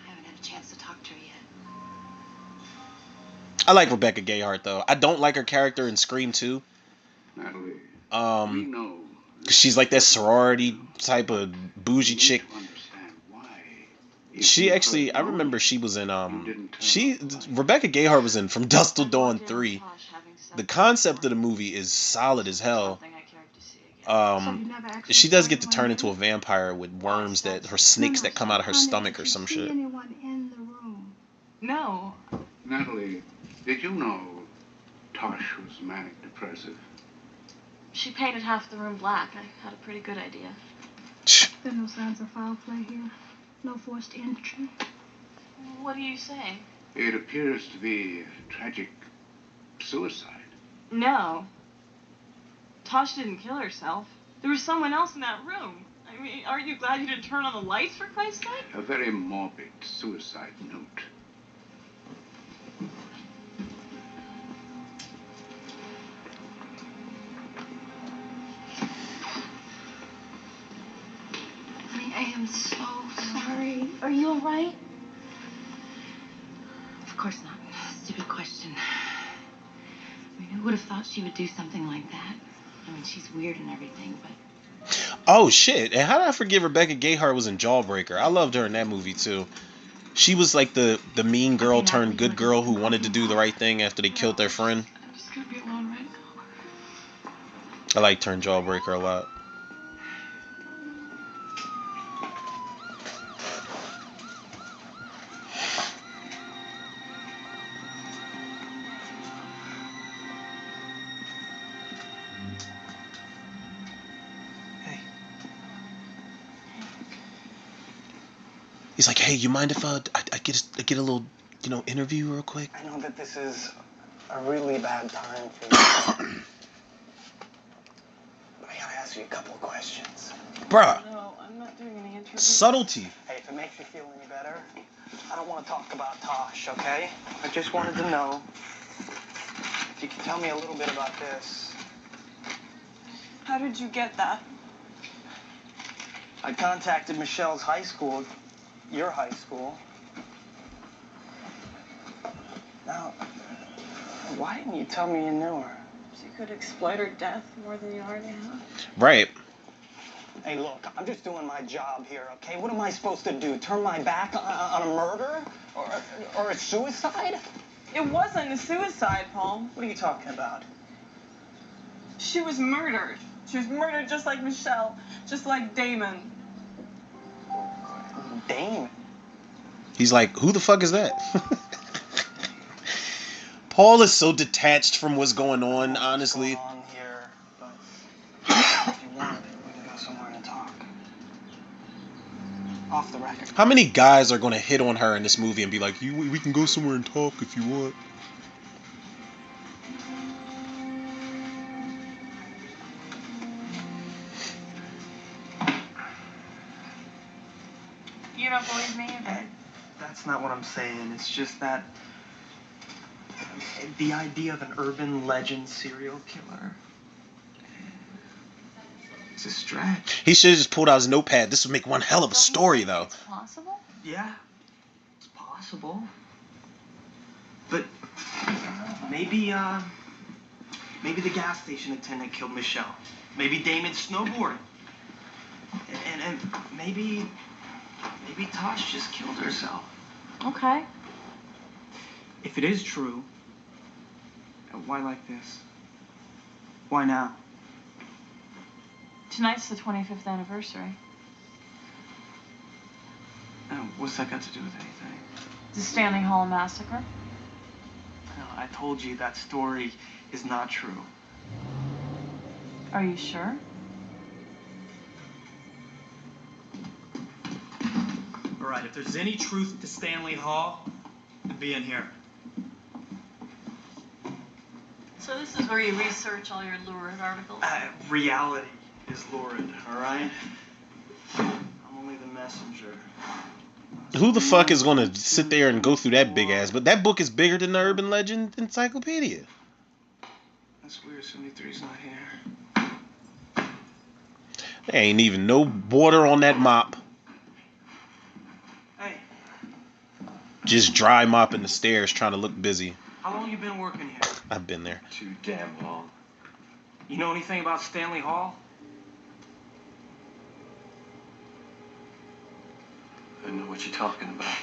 I haven't had a chance to talk to her yet. I like Rebecca Gayheart though. I don't like her character in Scream 2. Natalie, we Um, know 'cause she's like that sorority type of bougie chick. to understand why. If She you actually, heard I noise, remember she was in you didn't turn she off the light. Rebecca Gayheart was in From Dusk Till Dawn 3. The concept of the movie is solid as hell. So you never actually She does saw get to anyone turn in into a it? vampire with worms that her snakes that come out of her honey, stomach did or you some see shit. anyone in the room? No. Natalie, did you know Tosh was manic depressive? She painted half the room black. I had a pretty good idea. There are no signs of foul play here. No forced entry. What are you saying? It appears to be tragic suicide. No. Tosh didn't kill herself. There was someone else in that room. I mean, aren't you glad you didn't turn on the lights, for Christ's sake? A very morbid suicide note. Honey, I am so sorry. Are you all right? Of course not. Stupid question. I mean, who would have thought she would do something like that? I mean, she's weird and everything, but... Oh shit! And how did I forget Rebecca Gayheart was in Jawbreaker? I loved her in that movie too. She was like the mean girl turned good girl who wanted to do the right thing after they killed their friend. I'm just gonna be alone right now. I liked her in Jawbreaker a lot. He's like, hey, you mind if I get a little, interview real quick? I know that this is a really bad time for you. But I gotta ask you a couple of questions. Bruh. No, I'm not doing any interviews. Subtlety. Hey, if it makes you feel any better, I don't want to talk about Tosh, okay? I just wanted to know if you could tell me a little bit about this. How did you get that? I contacted Michelle's high school, your high school. Now, why didn't you tell me you knew her? She could exploit her death more than you already have. Right. Hey, look, I'm just doing my job here, okay? What am I supposed to do? Turn my back on a murder? Or a suicide? It wasn't a suicide, Paul. What are you talking about? She was murdered. She was murdered just like Michelle, just like Damon. Damon? He's like, who the fuck is that? Paul is so detached from what's going on, honestly. What's going on here, but if you want, we can go somewhere and talk. Off the record. How many guys are going to hit on her in this movie and be like, we can go somewhere and talk if you want? You don't believe me? That's not what I'm saying. It's just that the idea of an urban legend serial killer. It's a stretch. He should have just pulled out his notepad. This would make one hell of a story, though. It's possible? Yeah, it's possible. But maybe the gas station attendant killed Michelle. Maybe Damon snowboarded. And maybe Tosh just killed herself. Okay. If it is true, why like this? Why now? Tonight's the 25th anniversary. What's that got to do with anything? The Standing Hall Massacre. No, I told you that story is not true. Are you sure? All right, if there's any truth to Stanley Hall, it'd be in here. So this is where you research all your lurid articles? Reality is lurid, all right? I'm only the messenger. Who the fuck is going to sit there and go through that big ass? But that book is bigger than the Urban Legend Encyclopedia. That's weird, 73's not here. There ain't even no water on that mop. Hey, Just dry mopping the stairs trying to look busy. how long you been working here? I've been there. Too damn long. You know anything about Stanley Hall? I know what you're talking about.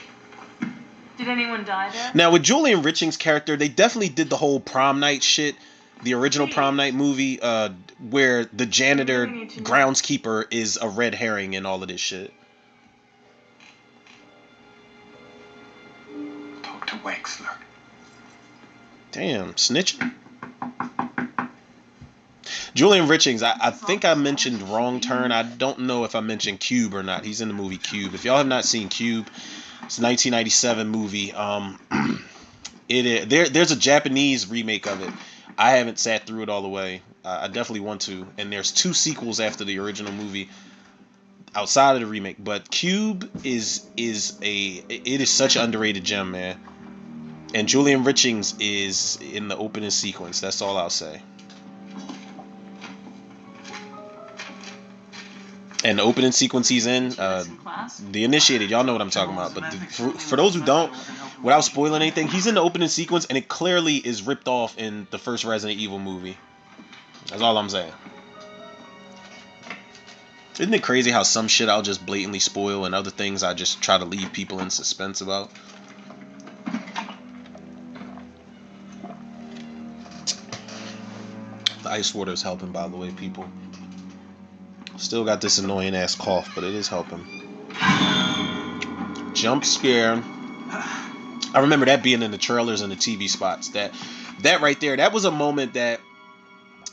Did anyone die there? Now with Julian Richings' character, they definitely did the whole prom night shit. The original prom night movie, where the janitor groundskeeper is a red herring and all of this shit. Talk to Wexler. Damn, snitching. Julian Richings, I think I mentioned Wrong Turn. I don't know if I mentioned Cube or not. He's in the movie Cube. If y'all have not seen Cube, it's a 1997 movie. There's a Japanese remake of it. I haven't sat through it all the way. I definitely want to. And there's 2 sequels after the original movie outside of the remake. But Cube is such an underrated gem, man. And Julian Richings is in the opening sequence. That's all I'll say. And the opening sequence he's in, The Initiated, y'all know what I'm talking about. But for those who don't, without spoiling anything, he's in the opening sequence, and it clearly is ripped off in the first Resident Evil movie. That's all I'm saying. Isn't it crazy how some shit I'll just blatantly spoil, and other things I just try to leave people in suspense about? The ice water is helping, by the way, people. Still got this annoying ass cough, but it is helping. Jump scare. I remember that being in the trailers and the TV spots. That right there, that was a moment that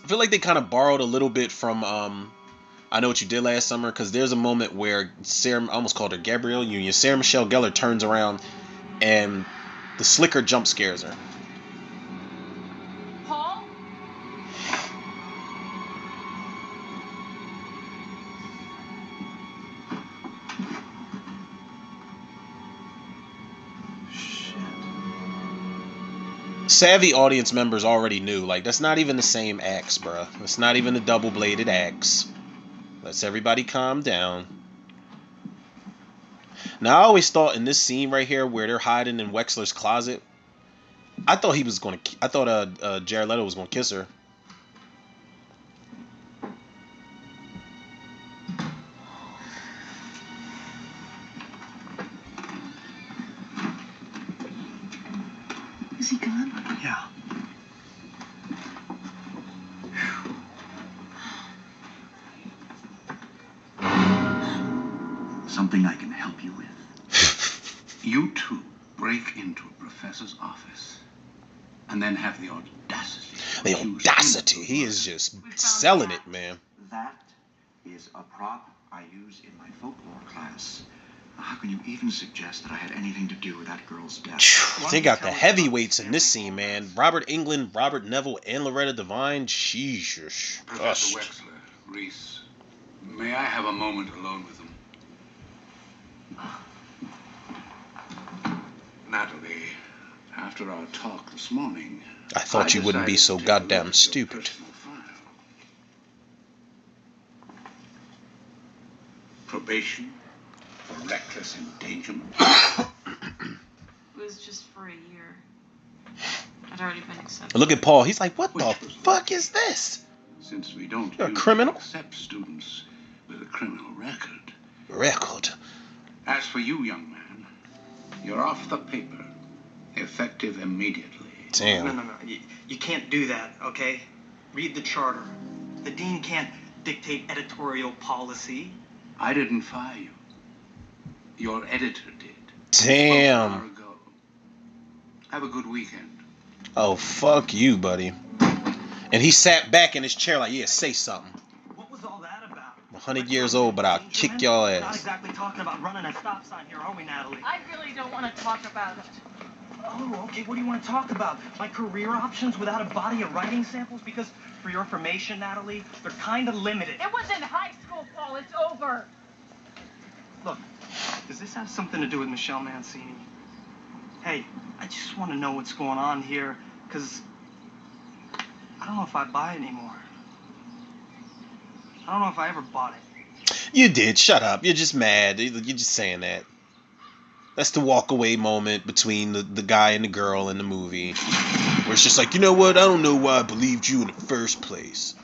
I feel like they kind of borrowed a little bit from I Know What You Did Last Summer, because there's a moment where Sarah, I almost called her Gabrielle Union, Sarah Michelle Gellar turns around and the slicker jump scares her. Paul? Savvy audience members already knew, like, that's not even the same axe, bruh. That's not even a double-bladed axe. Let's everybody calm down. Now, I always thought in this scene right here where they're hiding in Wexler's closet, I thought Jared Leto was gonna kiss her. Is he gone? Yeah. Something I can help you with. You two break into a professor's office and then have the audacity. The audacity. He is just selling it, man. That is a prop I use in my folklore class. How can you even suggest that I had anything to do with that girl's death? They got the heavyweights in this scene, man. Robert Englund, Robert Neville, and Loretta Devine. Jesus. Professor Wexler, Reese, may I have a moment alone with them? Natalie, after our talk this morning, I thought you wouldn't be so goddamn stupid. Probation for reckless endangerment. It was just for a year. I'd already been accepted. Look at Paul. He's like, what the fuck is this? Since we don't You're a criminal? accept students with a criminal record. Record? As for you, young man, you're off the paper. Effective immediately. Damn. No. You can't do that, okay? Read the charter. The dean can't dictate editorial policy. I didn't fire you. Your editor did. Damn. 12 hours ago. Have a good weekend. Oh, fuck you, buddy. And he sat back in his chair like, yeah, say something. What was all that about? I'm 100 years old, but I'll kick y'all We're not ass. exactly talking about running a stop sign here, are we, Natalie? I really don't want to talk about it. Oh, okay, what do you want to talk about? My career options without a body of writing samples? Because, for your information, Natalie, they're kind of limited. It was in high school, Paul. It's over. Look, does this have something to do with Michelle Mancini? Hey, I just want to know what's going on here, because I don't know if I buy it anymore. I don't know if I ever bought it. You did. Shut up. You're just mad. You're just saying that. That's the walk away moment between the guy and the girl in the movie. Where it's just like, you know what? I don't know why I believed you in the first place.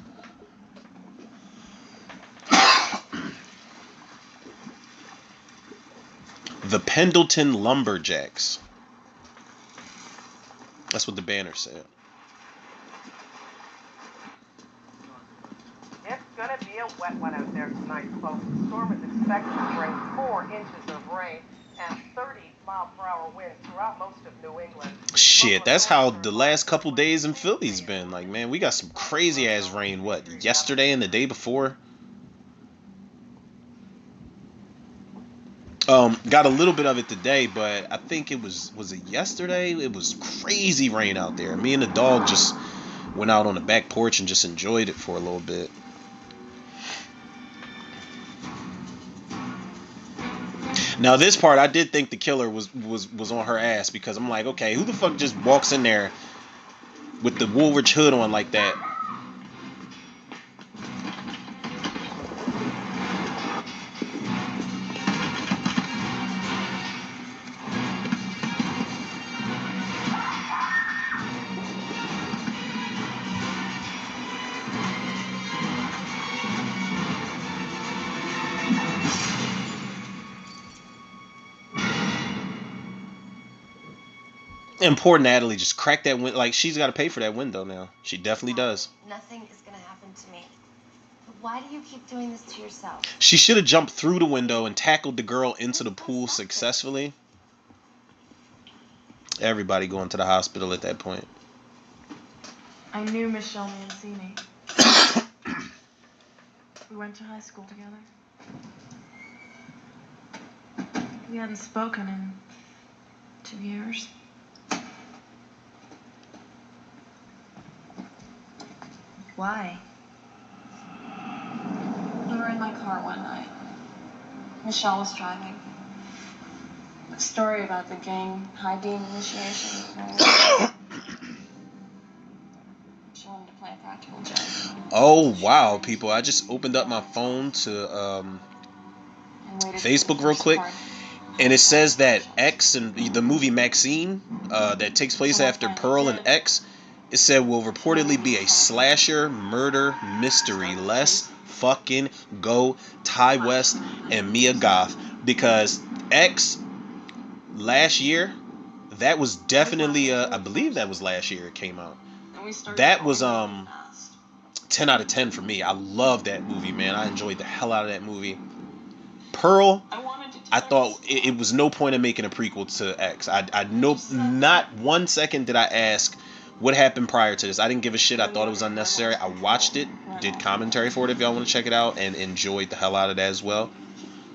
The Pendleton Lumberjacks. That's what the banner said. It's gonna be a wet one out there tonight, folks. The storm is expected to bring 4 inches of rain and 30-mile-per-hour winds throughout most of New England. Shit, that's how the last couple days in Philly's been. Like, man, we got some crazy ass rain. What, yesterday and the day before? Got a little bit of it today, but I think it was it yesterday? It was crazy rain out there. Me and the dog just went out on the back porch and just enjoyed it for a little bit. Now this part, I did think the killer was on her ass, because I'm like, okay, who the fuck just walks in there with the Woolrich hood on like that? And poor Natalie just cracked that window. Like, she's got to pay for that window now. She definitely does. Nothing is gonna happen to me. But why do you keep doing this to yourself? She should have jumped through the window and tackled the girl into the pool successfully. Everybody going to the hospital at that point. I knew Michelle Mancini. We went to high school together. We hadn't spoken in 2 years. Why? We were in my car one night. Michelle was driving. A story about the gang high beam initiation. She wanted to play a practical joke. Oh wow, people! I just opened up my phone to Facebook real quick, and it says that X and the movie Maxine, that takes place after Pearl and X, it said will reportedly be a slasher murder mystery. Let's fucking go, Ty West and Mia Goth, because X last year, that was definitely I believe that was last year it came out. That was 10 out of 10 for me. I love that movie, man. I enjoyed the hell out of that movie. Pearl, I thought it was no point in making a prequel to X. I know, not 1 second did I ask what happened prior to this. I didn't give a shit. I thought it was unnecessary. I watched it, did commentary for it if y'all want to check it out, and enjoyed the hell out of that as well.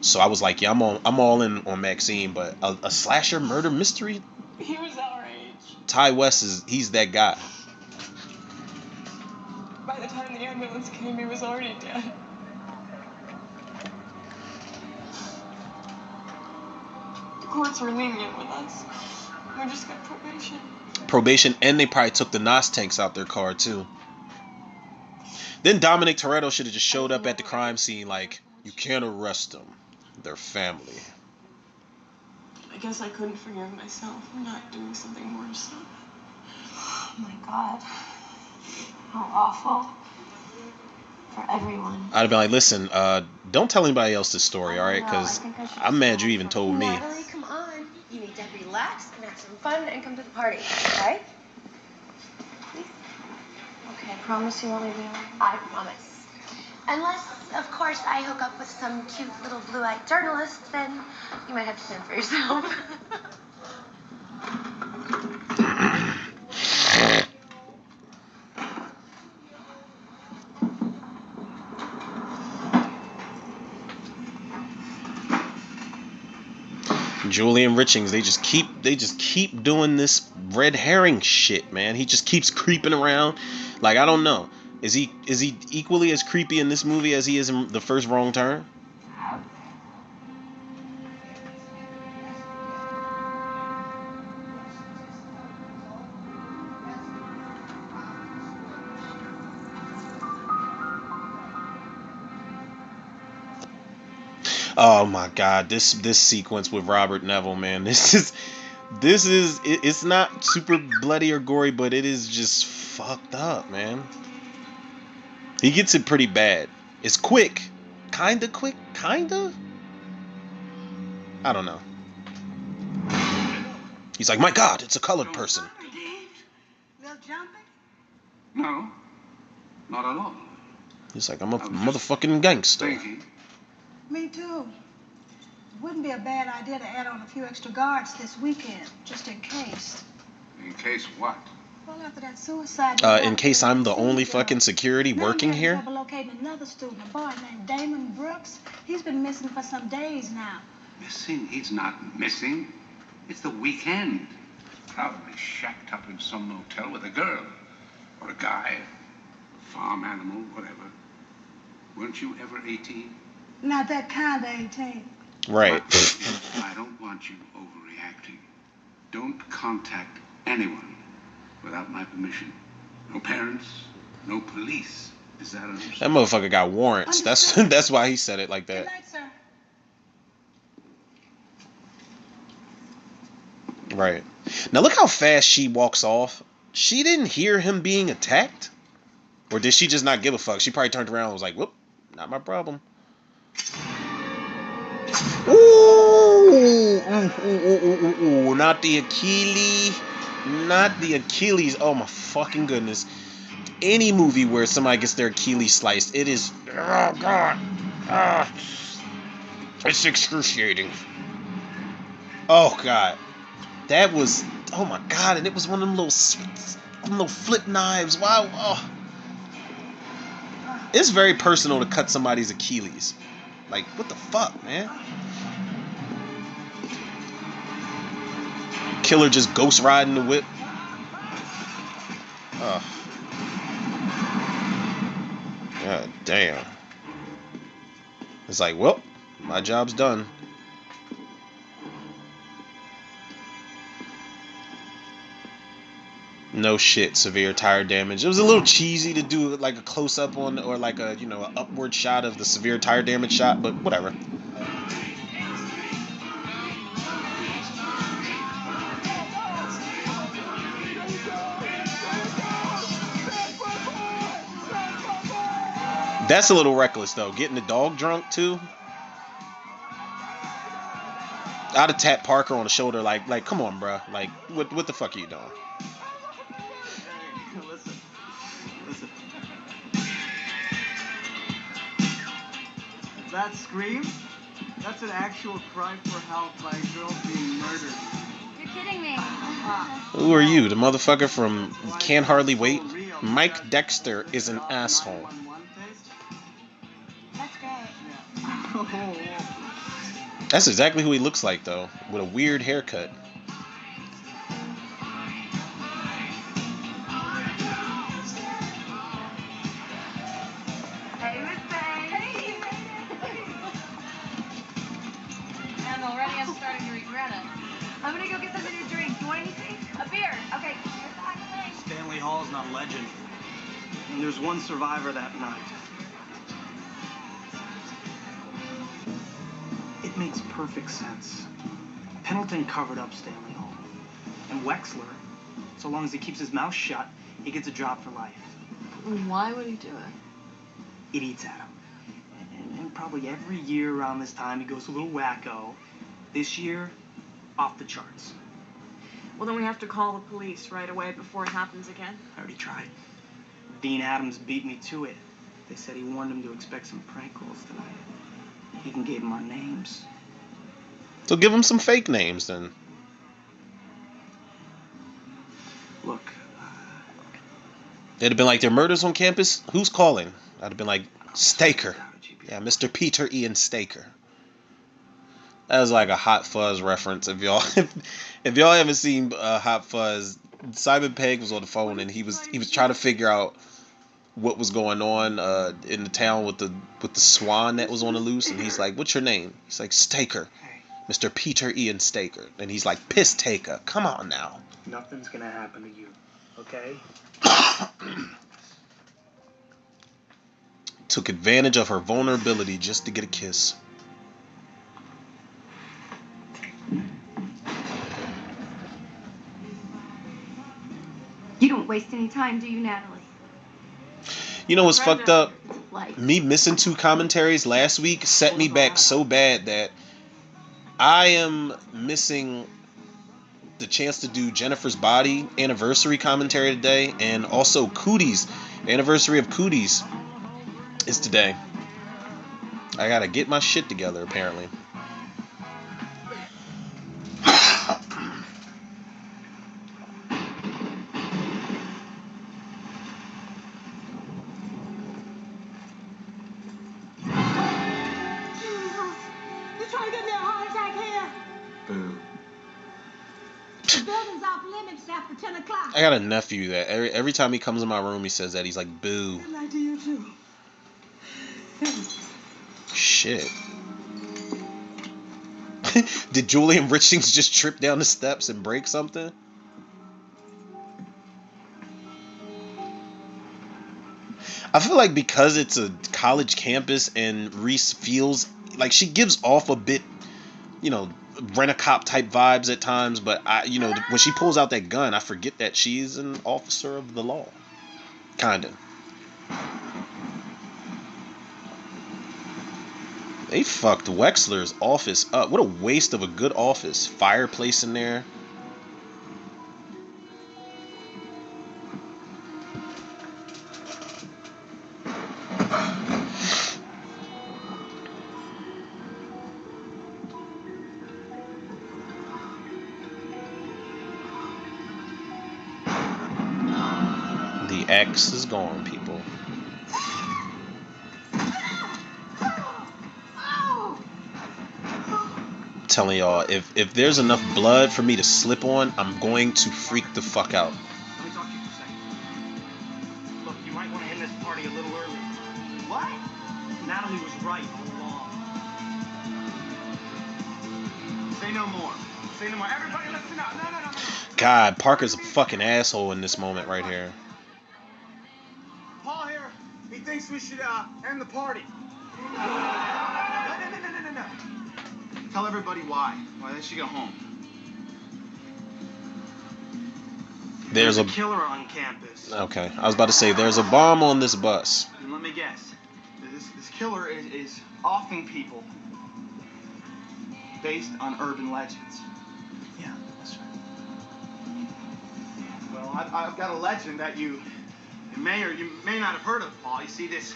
So I was like, yeah, I'm all in on Maxine, but a slasher murder mystery? He was our age. Ty West he's that guy. By the time the ambulance came, he was already dead. The courts were lenient with us. We just got probation. Probation, and they probably took the NOS tanks out their car too. Then Dominic Toretto should have just showed up at the crime scene like, you can't arrest them. They're family. I guess I couldn't forgive myself for not doing something worse. Oh my God. How awful. For everyone. I'd have been like, listen, don't tell anybody else this story, alright? Because I'm mad you even told me. Natalie, come on. You need to relax and have some fun and come to the party, okay? Please? Okay, promise you won't leave me alone? I promise. Unless, of course, I hook up with some cute little blue-eyed journalist, then you might have to stand for yourself. Julian Richings, they just keep doing this red herring shit, man. He just keeps creeping around. Like, I don't know. Is he equally as creepy in this movie as he is in the first Wrong Turn? Oh my god, this sequence with Robert Neville, man. It's not super bloody or gory, but it is just fucked up, man. He gets it pretty bad. It's quick. Kinda quick, kinda? I don't know. He's like, my god, it's a colored person. No, not at all. He's like, I'm a motherfucking gangster. Me too. Wouldn't be a bad idea to add on a few extra guards this weekend, just in case. In case what? Well, after that suicide. In case I'm the only fucking security working here. Trouble locating another student, a boy named Damon Brooks. He's been missing for some days now. Missing? He's not missing. It's the weekend. Probably shacked up in some motel with a girl. Or a guy. Farm animal, whatever. Weren't you ever 18? Not that kind of 18. Right. I don't want you overreacting. Don't contact anyone without my permission. No parents, no police. Is that understood? That motherfucker got warrants. That's why he said it like that. Good night, sir. Right. Now look how fast she walks off. She didn't hear him being attacked? Or did she just not give a fuck? She probably turned around and was like, whoop, not my problem. Ooh, not the Achilles. Not the Achilles. Oh my fucking goodness. Any movie where somebody gets their Achilles sliced, it is, oh god. It's excruciating. Oh god. That was, oh my god, and it was one of them little flip knives. Wow. Oh. It's very personal to cut somebody's Achilles. Like, what the fuck, man? Killer just ghost riding the whip. Oh. God damn. It's like, well, my job's done. No shit, severe tire damage. It was a little cheesy to do like a close up on, or like a, an upward shot of the severe tire damage shot, but whatever. That's a little reckless though, getting the dog drunk too. I'd have tapped Parker on the shoulder like come on, bro. Like what the fuck are you doing? Listen. That scream? That's an actual cry for help by a girl being murdered. You're kidding me. Who are you? The motherfucker from Can't Hardly Wait? Mike Dexter is an asshole. That's great. That's exactly who he looks like though, with a weird haircut. Hey, Miss Bay. And already I'm starting to regret it. I'm gonna go get something to drink. You want anything? A beer. Okay. Stanley Hall's not a legend. And there's one survivor that night. It makes perfect sense. Pendleton covered up Stanley Hall. And Wexler, so long as he keeps his mouth shut, he gets a job for life. Why would he do it? It eats at him. And probably every year around this time, he goes a little wacko. This year, off the charts. Well, then we have to call the police right away before it happens again. I already tried. Dean Adams beat me to it. They said he warned him to expect some prank calls tonight. He even gave him our names. So give him some fake names then. Look. It'd have been like, there are murders on campus? Who's calling? I'd have been like, Staker. Yeah, Mr. Peter Ian Staker. That was like a Hot Fuzz reference. If y'all haven't seen Hot Fuzz, Simon Pegg was on the phone and he was trying to figure out what was going on in the town with the swan that was on the loose, and he's like, "What's your name?" He's like, "Staker, Mr. Peter Ian Staker," and he's like, "Piss taker, come on now." Nothing's gonna happen to you, okay? Took advantage of her vulnerability just to get a kiss. waste any time, do you, Natalie? You know what's fucked up? Like, Me missing 2 commentaries last week set me back so bad that I am missing the chance to do Jennifer's Body anniversary commentary today, and also Cooties. The anniversary of Cooties is today. I gotta get my shit together, apparently. You trying to get me a heart attack here? Boo. The building's off limits after 10 o'clock. I got a nephew that every time he comes in my room, he says that. He's like, boo. Good night to you, too. Shit. Did Julian Richings just trip down the steps and break something? I feel like because it's a college campus and Reese feels like she gives off a bit, you know, rent-a-cop type vibes at times, but when she pulls out that gun, I forget that she's an officer of the law. Kinda. They fucked Wexler's office up. What a waste of a good office. Fireplace in there. The X is gone, people. I'm telling y'all, if there's enough blood for me to slip on, I'm going to freak the fuck out. Let me talk to you for a second. Look, you might want to end this party a little early. What? Natalie was right all along. Say no more. Say no more. Everybody listen up. No. God, Parker's a fucking asshole in this moment right here. Paul here. He thinks we should end the party. No. Tell everybody why. Why they should go home. There's a killer on campus. Okay, I was about to say there's a bomb on this bus. And let me guess. This killer is offing people based on urban legends. Yeah, that's right. Well, I've got a legend that you may or you may not have heard of, Paul. You see, this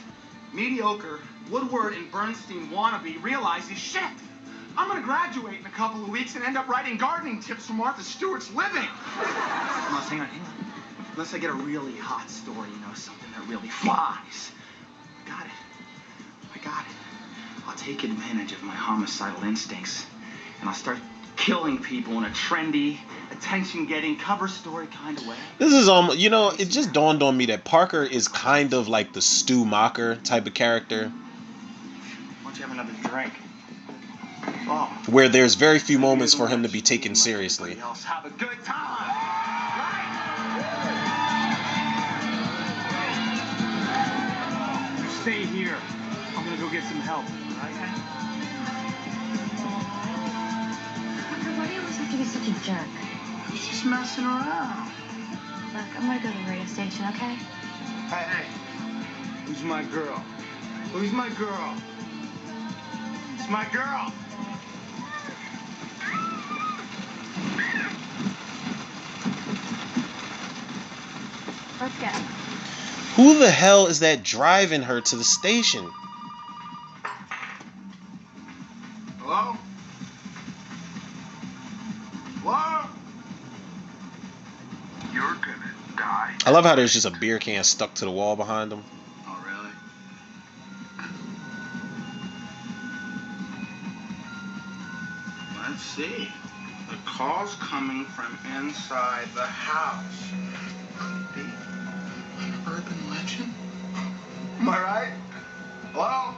mediocre Woodward and Bernstein wannabe realizes, shit, I'm gonna graduate in a couple of weeks and end up writing gardening tips for Martha Stewart's living. Hang on. Unless I get a really hot story, something that really flies. I got it. I'll take advantage of my homicidal instincts, and I'll start killing people in a trendy, attention-getting cover story kind of way. This is it just dawned on me that Parker is kind of like the Stu Macher type of character. Why don't you have another drink? Oh. Where there's very few moments for him to be taken seriously. Else have a good time. You stay here. I'm gonna go get some help. All right? Why do you always have to be such a jerk? I'm just messing around. Look, I'm gonna go to the radio station, okay? Hey. Who's my girl? Who's my girl? It's my girl. Let's go. Who the hell is that driving her to the station? Hello? Hello? You're gonna die. I love how there's just a beer can stuck to the wall behind him. Oh, really? Let's see. The call's coming from inside the house. Could be an urban legend. Am I right? Hello?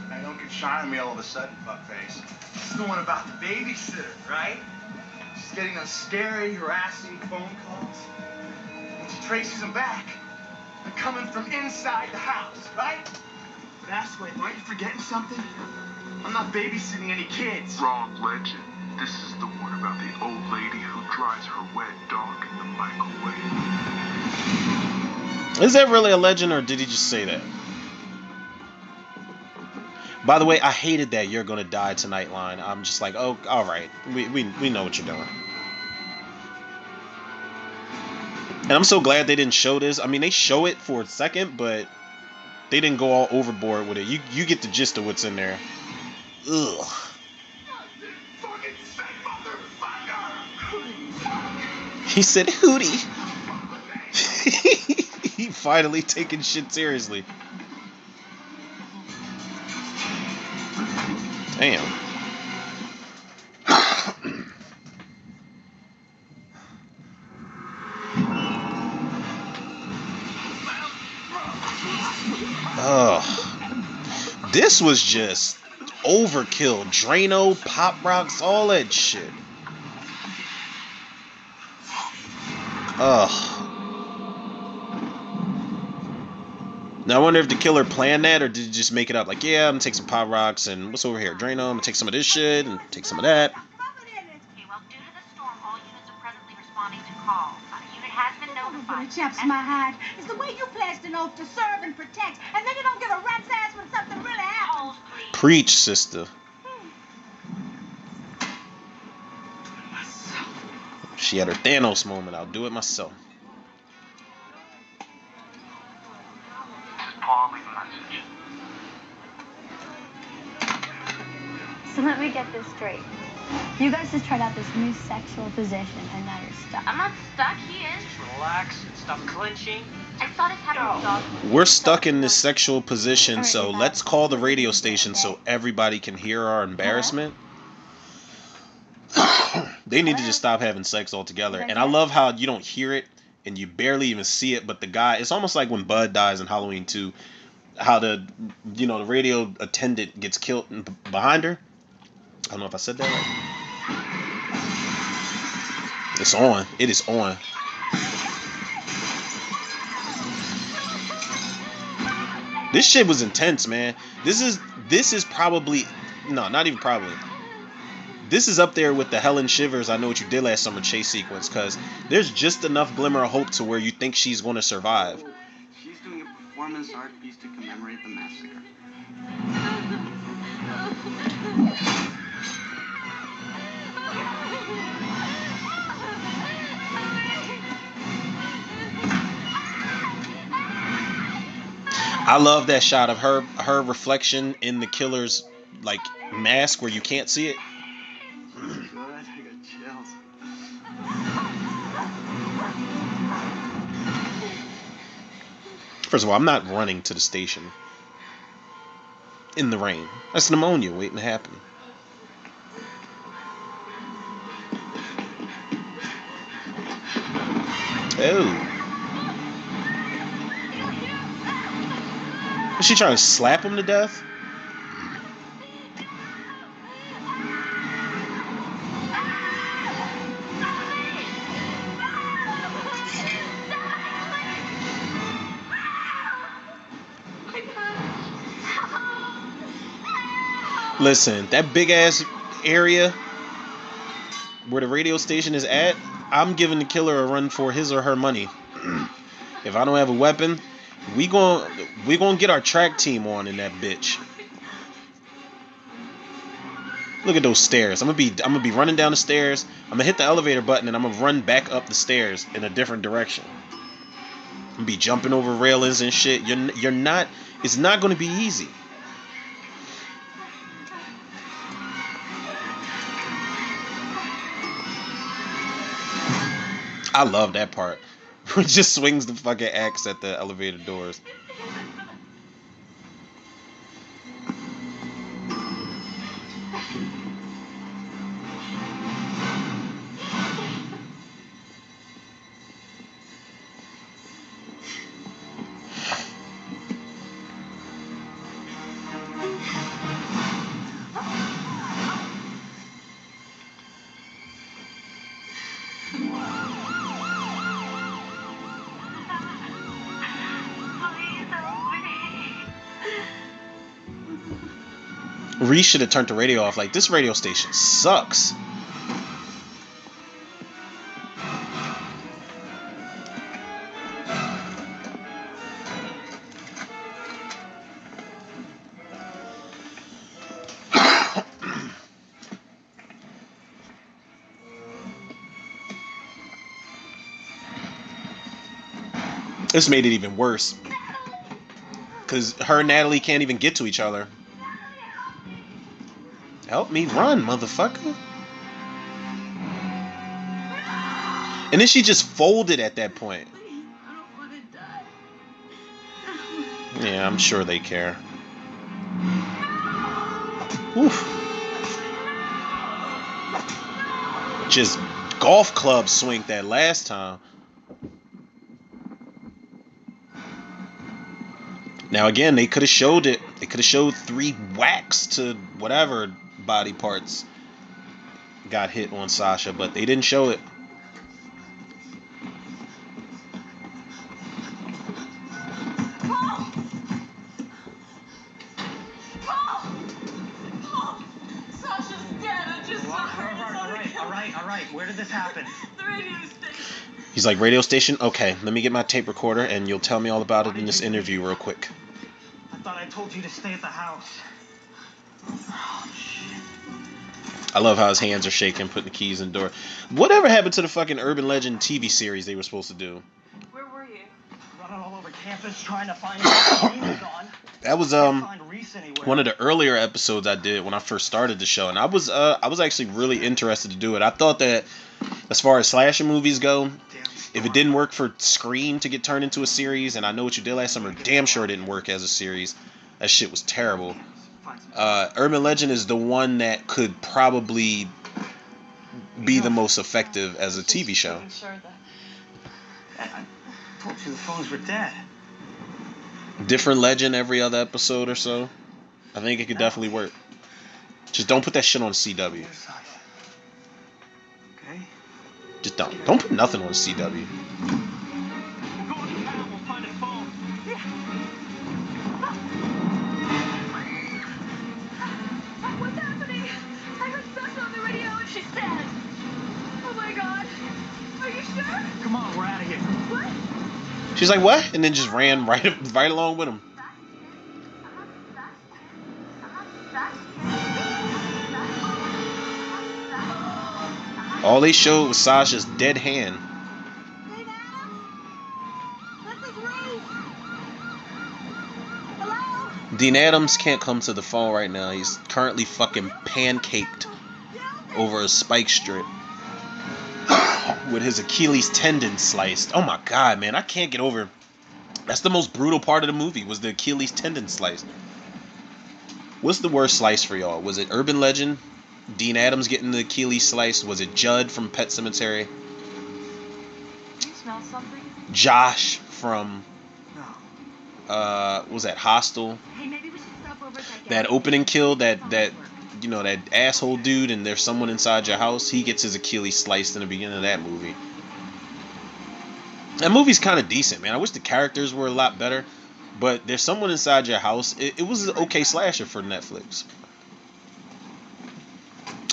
Hey, don't get shy on me all of a sudden, fuckface. This is the one about the babysitter, right? She's getting those scary, harassing phone calls. And she traces them back. They're coming from inside the house, right? But ask, wait, aren't you forgetting something? I'm not babysitting any kids. Wrong legend. This is the one about the old lady who dries her wet dog in the microwave. Is that really a legend, or did he just say that? By the way, I hated that "you're gonna die tonight" line. I'm just like, oh, all right, we know what you're doing. And I'm so glad they didn't show this. I mean, they show it for a second, but they didn't go all overboard with it. You get the gist of what's in there. Ugh. He said, "Hootie." He finally taking shit seriously. Damn. Ugh. This was just overkill. Drano, Pop Rocks, all that shit. Ugh. Now I wonder if the killer planned that, or did he just make it up? Like, yeah, I'm gonna take some Pop Rocks and what's over here? Drano, I'm gonna take some of this shit and take some of that. Okay, well, due to the storm, all units are presently responding to calls. A unit has been notified. It chaps my hide. It's the way you pledged an oath to serve and protect, and then you don't give a rat's ass when something really happens. Preach, sister. She had her Thanos moment. I'll do it myself. Paul, leave a message. So let me get this straight. You guys just tried out this new sexual position, and now you're stuck. I'm not stuck. He is. Relax. Stop clinching. I saw this happen with dogs. We're stuck in this sexual position, so let's call the radio station so everybody can hear our embarrassment. They need to just stop having sex altogether. And I love how you don't hear it and you barely even see it, but the guy, it's almost like when Bud dies in Halloween 2, how the radio attendant gets killed behind her. I don't know if I said that right. It's on. It is on. This shit was intense, man. This is probably, no, not even probably. This is up there with the Helen Shivers I Know What You Did Last Summer chase sequence, because there's just enough glimmer of hope to where you think she's going to survive. She's doing a performance art piece to commemorate the massacre. I love that shot of her reflection in the killer's like mask where you can't see it. Good, I got chills. First of all, I'm not running to the station in the rain. That's pneumonia waiting to happen. Oh. Is she trying to slap him to death? Listen, that big ass area where the radio station is at, I'm giving the killer a run for his or her money. If I don't have a weapon, we gon' get our track team on in that bitch. Look at those stairs. I'm gonna be running down the stairs. I'm gonna hit the elevator button and I'm gonna run back up the stairs in a different direction. I'm gonna be jumping over railings and shit. You're not. It's not gonna be easy. I love that part. He just swings the fucking axe at the elevator doors. Reese should have turned the radio off. Like, this radio station sucks. This made it even worse. Because her and Natalie can't even get to each other. Help me run, motherfucker. And then she just folded at that point. Yeah, I'm sure they care. Oof. Just golf club swing that last time. Now again, they could have showed it. They could have showed 3 whacks to whatever body parts got hit on Sasha, but they didn't show it. All right. Where did this happen? The radio station. He's like, radio station? Okay, let me get my tape recorder and you'll tell me all about it in this interview real quick. I thought I told you to stay at the house. Oh, shit. I love how his hands are shaking, putting the keys in the door. Whatever happened to the fucking Urban Legend TV series they were supposed to do? Where were you? Running all over campus trying to find gone. That was one of the earlier episodes I did when I first started the show, and I was actually really interested to do it. I thought that as far as slasher movies go, if it didn't work for Scream to get turned into a series, and I Know What You Did Last Summer damn sure didn't work as a series. That shit was terrible. Urban Legend is the one that could probably be the most effective as a TV show. I told you the phones were dead. Different legend every other episode or so. I think it could definitely work. Just don't put that shit on CW. Okay. Just don't put nothing on CW. Go in the town, we'll find his phone. What's happening? I heard Sasha on the radio and she's dead. Oh my god. Are you sure? Come on, we're out of here. What? She's like, what? And then just ran right along with him. All they showed was Sasha's dead hand. Dean Adams can't come to the phone right now. He's currently fucking pancaked over a spike strip with his Achilles tendon sliced. Oh my god, man, I can't get over. That's the most brutal part of the movie, was the Achilles tendon slice. What's the worst slice for y'all? Was it Urban Legend? Dean Adams getting the Achilles sliced? Was it Judd from Pet Sematary? You smell something? Josh from what was that, Hostel? Hey, maybe we should stop over That opening kill, that you know, that asshole dude, and there's someone inside your house. He gets his Achilles sliced in the beginning of that movie. That movie's kind of decent, man. I wish the characters were a lot better, but there's someone inside your house. It was an okay slasher for Netflix.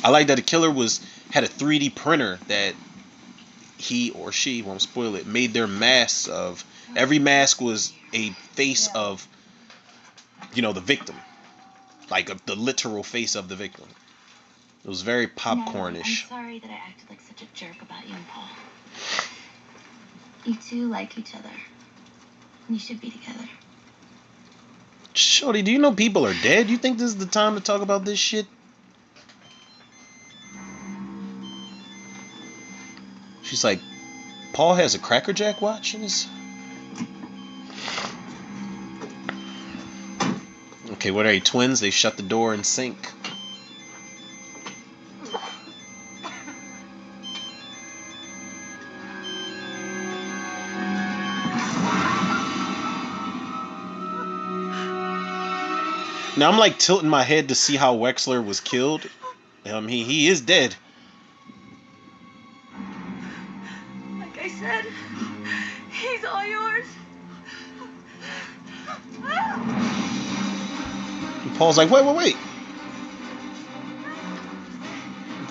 I like that the killer had a 3D printer that he or she, won't spoil it, made their masks of. Every mask was a face of, you know, the victim. Like the literal face of the victim. It was very popcornish. I'm sorry that I acted like such a jerk about you and Paul. You two like each other. You should be together. Shorty, do you know people are dead? You think this is the time to talk about this shit? She's like, Paul has a Cracker Jack watch in his... Okay, what are you, twins? They shut the door in sync. Now I'm like tilting my head to see how Wexler was killed. He is dead. Like I said, he's all yours. And Paul's like, wait.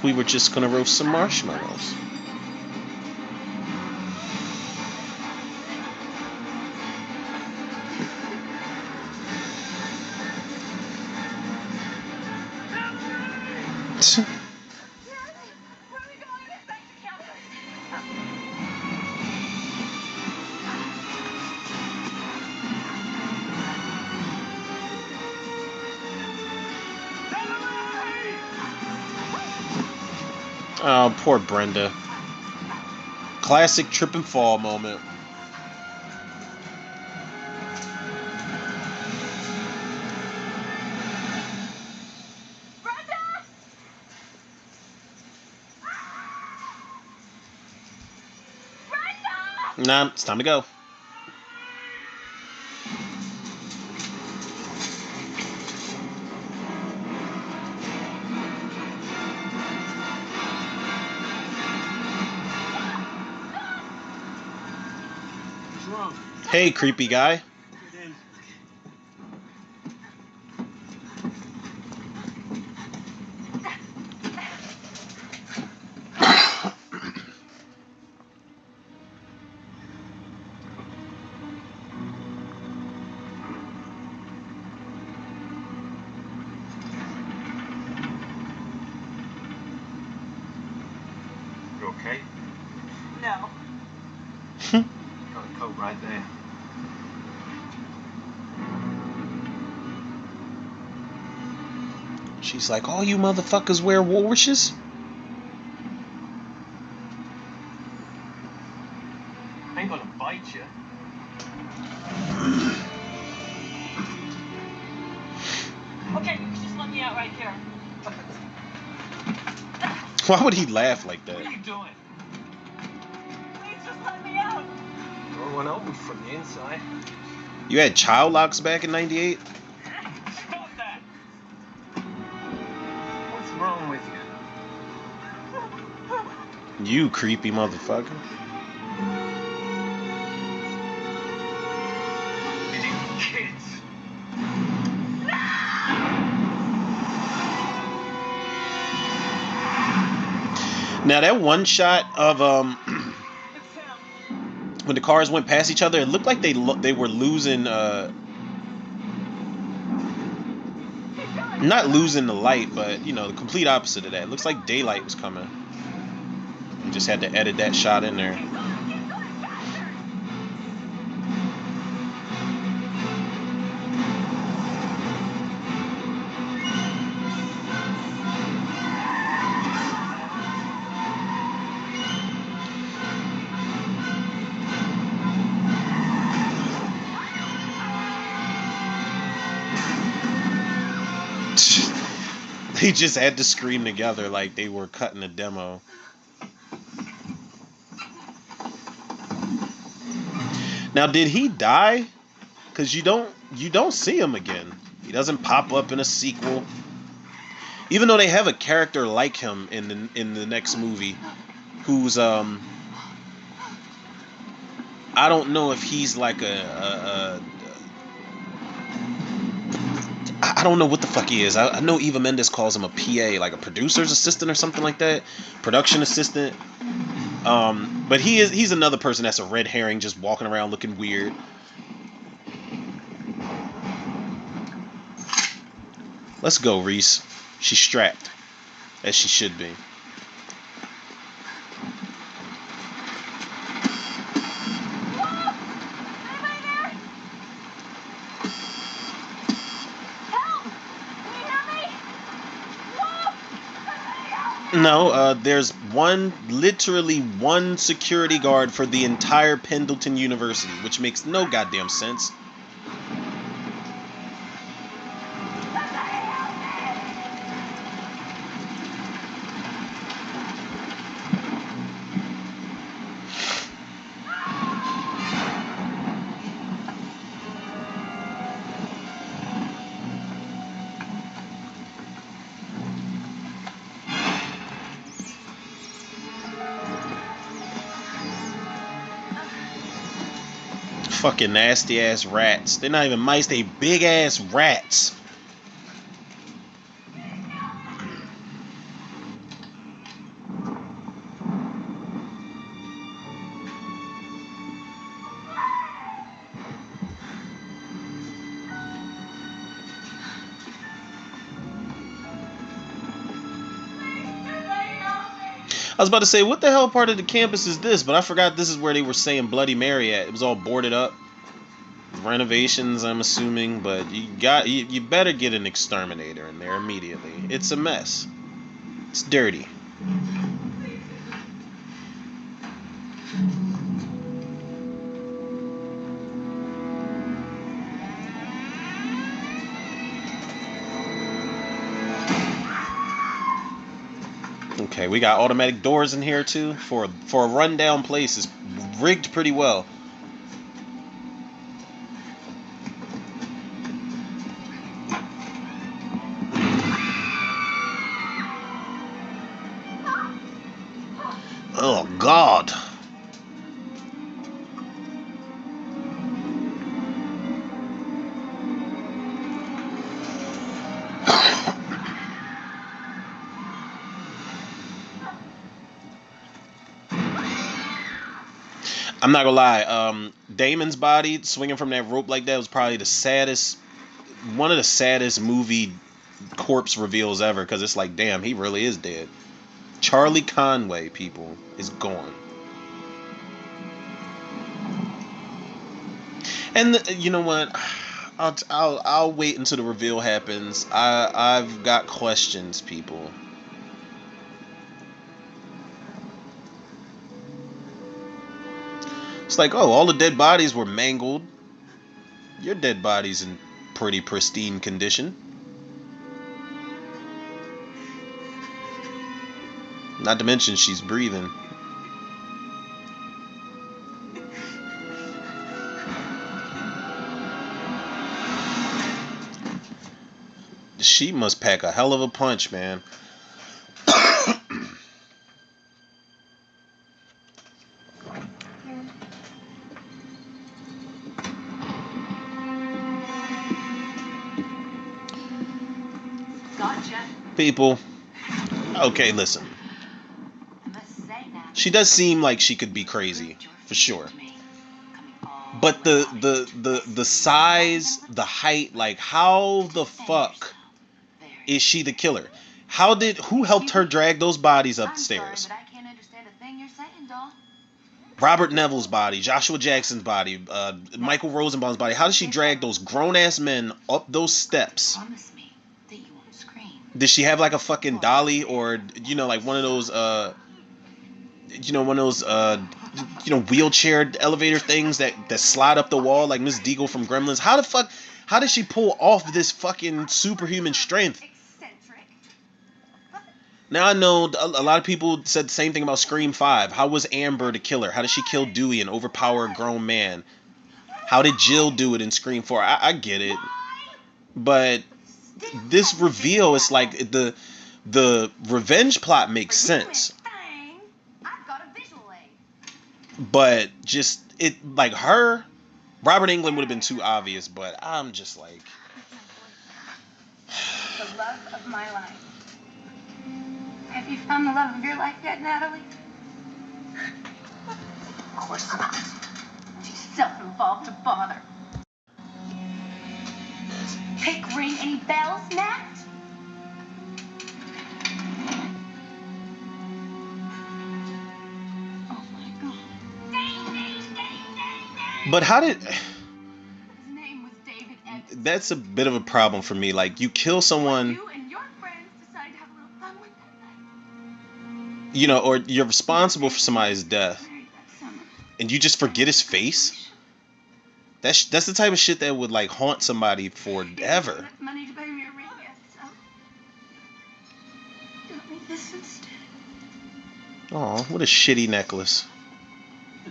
We were just gonna roast some marshmallows. Oh, poor Brenda. Classic trip and fall moment. Nah, it's time to go. What's wrong? Hey, creepy guy. Get in. You okay? No. Got a coat right there. She's like, all you motherfuckers wear washes? I ain't gonna bite you. Okay, you can just let me out right here. Why would he laugh like that? What are you doing? Please just let me out. Door won't open from the inside. You had child locks back in 98? Stop that! What's wrong with you? You creepy motherfucker. Idiot kids. Now that one shot of when the cars went past each other, it looked like they were losing not losing the light, but you know, the complete opposite of that. It looks like daylight was coming. You just had to edit that shot in there. They just had to scream together like they were cutting a demo. Now, did he die? Because you don't see him again. He doesn't pop up in a sequel. Even though they have a character like him in the next movie, who's I don't know if he's like I don't know what the fuck he is. I know Eva Mendes calls him a PA, like a producer's assistant or something like that, production assistant. But he's another person that's a red herring, just walking around looking weird. Let's go, Reese. She's strapped, as she should be. No, there's literally one security guard for the entire Pendleton University, which makes no goddamn sense. Fucking nasty ass rats. They're not even mice, they big ass rats. I was about to say, what the hell part of the campus is this? But I forgot this is where they were saying Bloody Mary at. It was all boarded up. Renovations, I'm assuming, but you better get an exterminator in there immediately. It's a mess. It's dirty. Okay, we got automatic doors in here too. For a rundown place, it's rigged pretty well. Oh God. I'm not gonna lie. Damon's body swinging from that rope like that was probably one of the saddest movie corpse reveals ever. Because it's like, damn, he really is dead. Charlie Conway, people, is gone. And you know what? I'll wait until the reveal happens. I've got questions, people. It's like, oh, all the dead bodies were mangled. Your dead body's in pretty pristine condition. Not to mention she's breathing. She must pack a hell of a punch, man. Gotcha. People, okay, listen. She does seem like she could be crazy, for sure. But the size, the height, like how the fuck is she the killer? Who helped her drag those bodies upstairs? I can't understand a thing you're saying, doll. Robert Neville's body, Joshua Jackson's body, Michael Rosenbaum's body. How did she drag those grown ass men up those steps? Promise me that you won't scream. Did she have like a fucking dolly or like one of those wheelchair elevator things that slide up the wall like Miss Deagle from Gremlins? How did she pull off this fucking superhuman strength? Now I know a lot of people said the same thing about Scream 5. How was Amber the killer? How did she kill Dewey and overpower a grown man? How did Jill do it in Scream 4? I get it. But this reveal is like the revenge plot makes sense. But just it like her, Robert Englund would have been too obvious, but I'm just like The love of my life. Have you found the love of your life yet, Natalie? Of course not. She's self-involved to bother. Pick ring any bells, Nat? Oh my God. Ding, ding, ding, ding, ding. But how did His name was David Evans. that's a bit of a problem for me. Like you kill someone, You and your friends decided to have a little fun with or you're responsible for somebody's death, and you just forget his face. That's the type of shit that would like haunt somebody forever. Money to buy me a ring yet, so get me this instead. Oh, what a shitty necklace.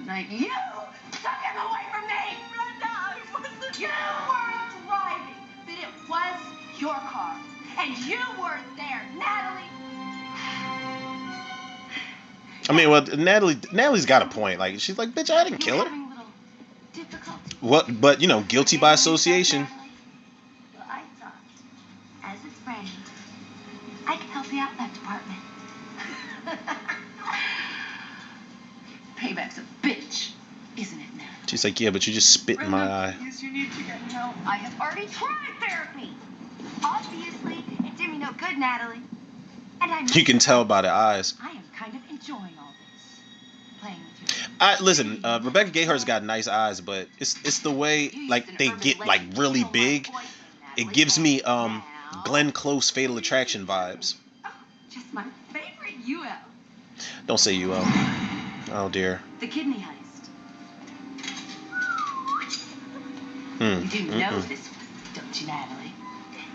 Like you took him away from me. Brenda, I wasn't. You weren't driving, but it was your car, and you weren't there, Natalie. I mean, well, Natalie's got a point. Like she's like, bitch, I didn't kill her. What? But guilty by association. Well, I thought, as a friend, I could help you out in that department. Payback's a bitch, isn't it now? She's like, yeah, but you just spit in my eye. Yes, you need to get help. I have already tried therapy. Obviously, it did me no good, Natalie. And I'm. You can tell by the eyes. I am kind of enjoying all this. Playing with you. Listen, Rebecca Gayheart's got nice eyes, but it's the way like they get like really big. It gives me Glenn Close Fatal Attraction vibes. Oh, just my favorite UL. Don't say UL. Oh dear. The kidney heist. You do know this one, don't you, Natalie?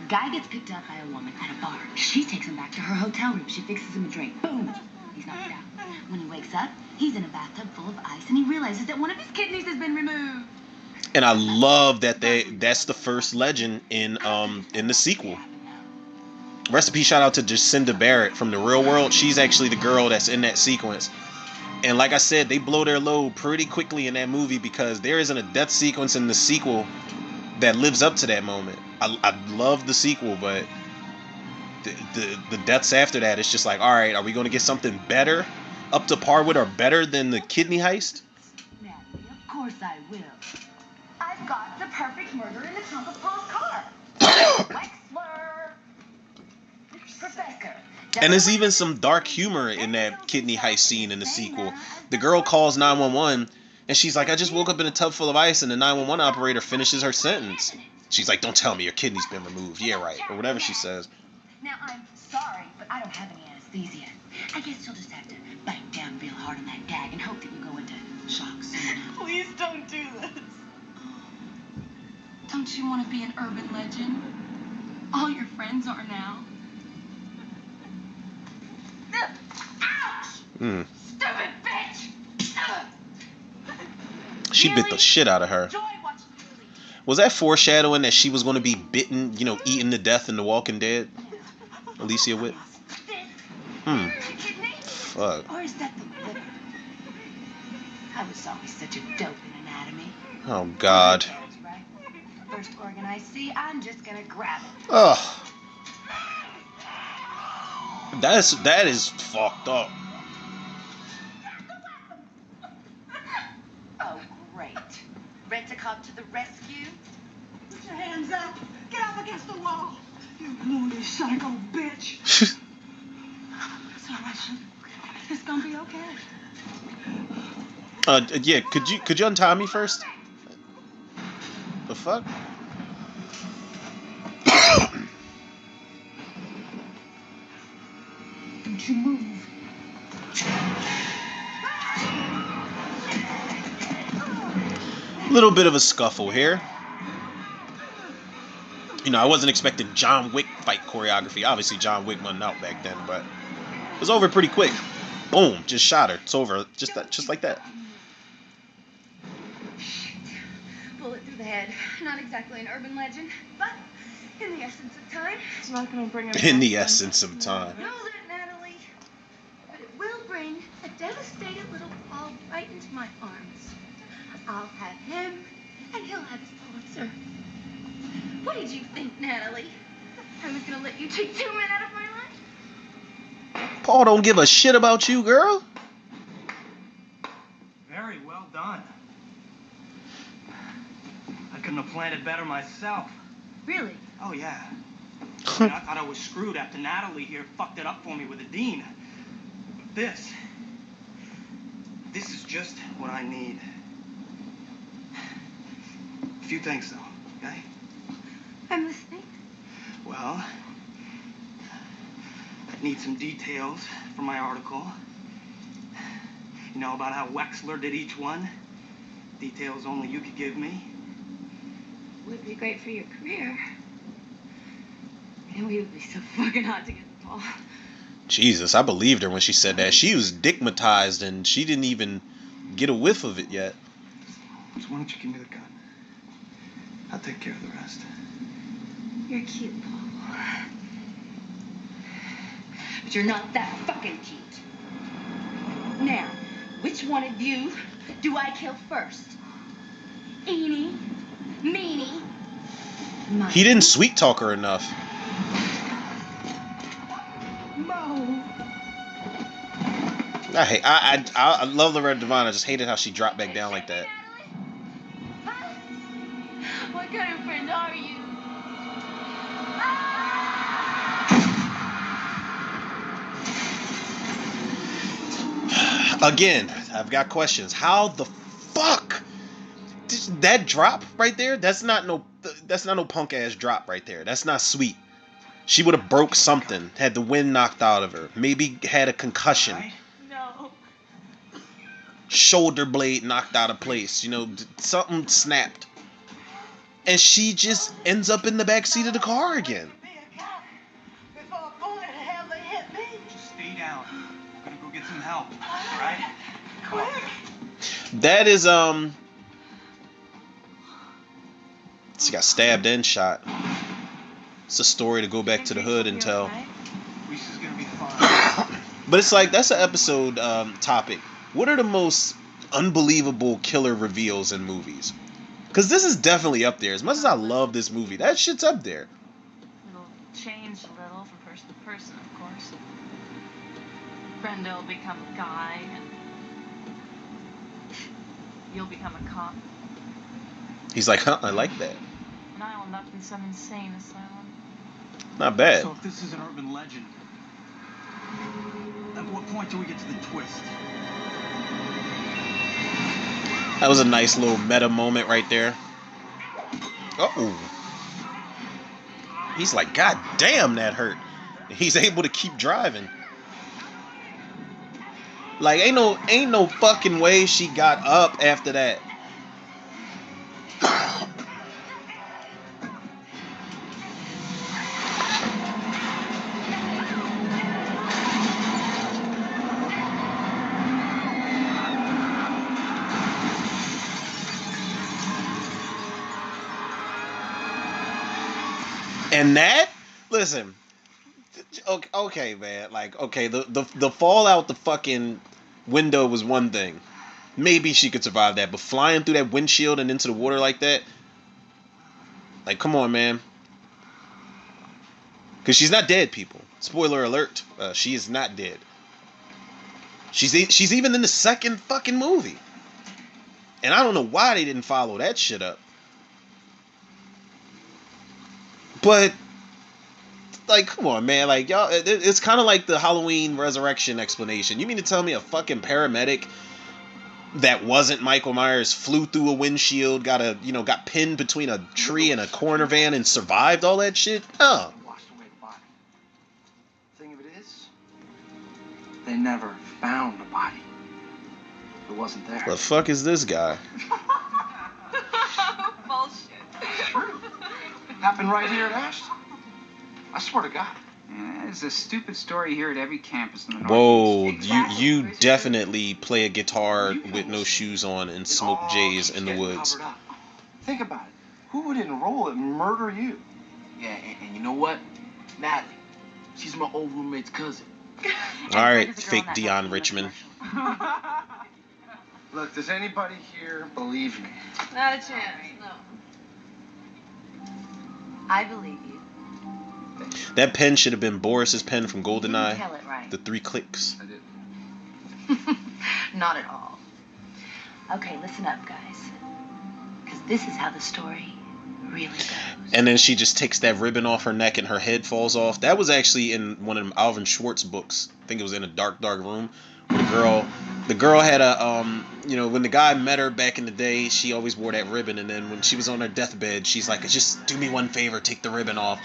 Guy gets picked up by a woman at a bar. She takes him back to her hotel room. She fixes him a drink. Boom! He's knocked out. When he wakes up, he's in a bathtub full of ice, and he realizes that one of his kidneys has been removed. And I love that that's the first legend in the sequel. Recipe shout out to Jacinda Barrett from The Real World. She's actually the girl that's in that sequence. And like I said, they blow their load pretty quickly in that movie because there isn't a death sequence in the sequel that lives up to that moment. I love the sequel, but the deaths after that, it's just like, all right, are we going to get something better, up to par with or better than the kidney heist? Natalie, of course I will. I've got the perfect murder in the trunk of Paul's car. Wexler. Professor. And there's even some dark humor in that kidney heist scene in the sequel. The girl calls 911 and she's like, I just woke up in a tub full of ice, and the 911 operator finishes her sentence. She's like, don't tell me your kidney's been removed. Yeah, right. Or whatever she says. Now, I'm sorry, but I don't have any anesthesia. I guess you'll just have to bite down real hard on that gag and hope that you go into shock soon. Please don't do this. Don't you want to be an urban legend? All your friends are now. Ouch! Stupid bitch! She bit the shit out of her. Was that foreshadowing that she was going to be bitten, eaten to death in The Walking Dead? Alicia Witt? Fuck. Or is that the liver? I was always such a dope in anatomy. Oh, God. First organ I see, I'm just gonna grab it. Ugh. That is fucked up. Oh, great. Rent-a-cop to the rescue? Put your hands up. Get up against the wall. You moody psycho bitch. It's all right, son. It's gonna be okay. Yeah, could you untie me first? The fuck? Don't you move. Little bit of a scuffle here. I wasn't expecting John Wick fight choreography. Obviously, John Wick wasn't out back then, but it was over pretty quick. Boom, just shot her. It's over, just like that. Bullet through the head. Not exactly an urban legend, but in the essence of time. It's not going to bring him In the essence of time. Know that, Natalie. But it will bring a devastated little Paul right into my arms. I'll have him, and he'll have his Pulitzer. What did you think, Natalie? I was gonna let you take 2 men out of my life? Paul don't give a shit about you, girl. Very well done. I couldn't have planned it better myself. Really? Oh, yeah. I mean, I thought I was screwed after Natalie here fucked it up for me with the dean. But this is just what I need. A few things, though, okay? I'm listening. Well, I need some details for my article. About how Wexler did each one. Details only you could give me. Would be great for your career. And we would be so fucking hot together, Paul. Jesus, I believed her when she said that. She was dickmatized and she didn't even get a whiff of it yet. So why don't you give me the gun? I'll take care of the rest. You're cute, Paul. But you're not that fucking cute. Now, which one of you do I kill first? Eenie? Meanie? He didn't sweet talk her enough. Mo. I love Loretta Devine. I just hated how she dropped back down like that. What kind of friend are you? Again, I've got questions. How the fuck did that drop right there? That's not no punk ass drop right there. That's not sweet. She would have broke something, had the wind knocked out of her, maybe had a concussion. No. shoulder blade knocked out of place. You know, something snapped. And she just ends up in the back seat of the car again. Just stay down. I'm gonna go get some help. All right? Quick. That is she got stabbed and shot. It's a story to go back to the hood and tell. Lisa's gonna be fine. But it's like, that's an episode topic. What are the most unbelievable killer reveals in movies? Because this is definitely up there. As much as I love this movie, that shit's up there. It'll change a little from person to person, of course. Brenda will become a guy, and you'll become a cop. He's like, huh, I like that. And I'll end up in some insane asylum. Not bad. So if this is an urban legend, at what point do we get to the twist? That was a nice little meta moment right there. Uh-oh. He's like, God damn, that hurt. He's able to keep driving. Like, ain't no fucking way she got up after that. And that, listen, okay, man, like, okay, the fall out the fucking window was one thing. Maybe she could survive that, but flying through that windshield and into the water like that, like, come on, man. Because she's not dead, people. Spoiler alert, she is not dead. She's even in the second fucking movie. And I don't know why they didn't follow that shit up. But, like, come on, man. Like, y'all, it's kind of like the Halloween Resurrection explanation. You mean to tell me a fucking paramedic that wasn't Michael Myers flew through a windshield, got pinned between a tree and a corner van and survived all that shit? Oh. Washed away the body. Thing of it is, they never found the body. It wasn't there. The fuck is this guy? Bullshit. True. Happened right here at Ashton. I swear to God. Yeah, there's a stupid story here at every campus in the Whoa, Northeast. you definitely play a guitar with no shoes on and smoke J's in the woods. Think about it. Who would enroll and murder you? Yeah, and you know what? Natalie. She's my old roommate's cousin. Alright, fake Dion Richmond. Look, does anybody here believe me? Not a chance, no. I believe you. That pen should have been Boris's pen from You didn't GoldenEye. tell it right. The 3 clicks. I did. Not at all. Okay, listen up, guys. Because this is how the story really goes. And then she just takes that ribbon off her neck and her head falls off. That was actually in one of them Alvin Schwartz books. I think it was in a dark room. Where the girl had a when the guy met her back in the day, she always wore that ribbon, and then when she was on her deathbed, she's like, just do me one favor, take the ribbon off.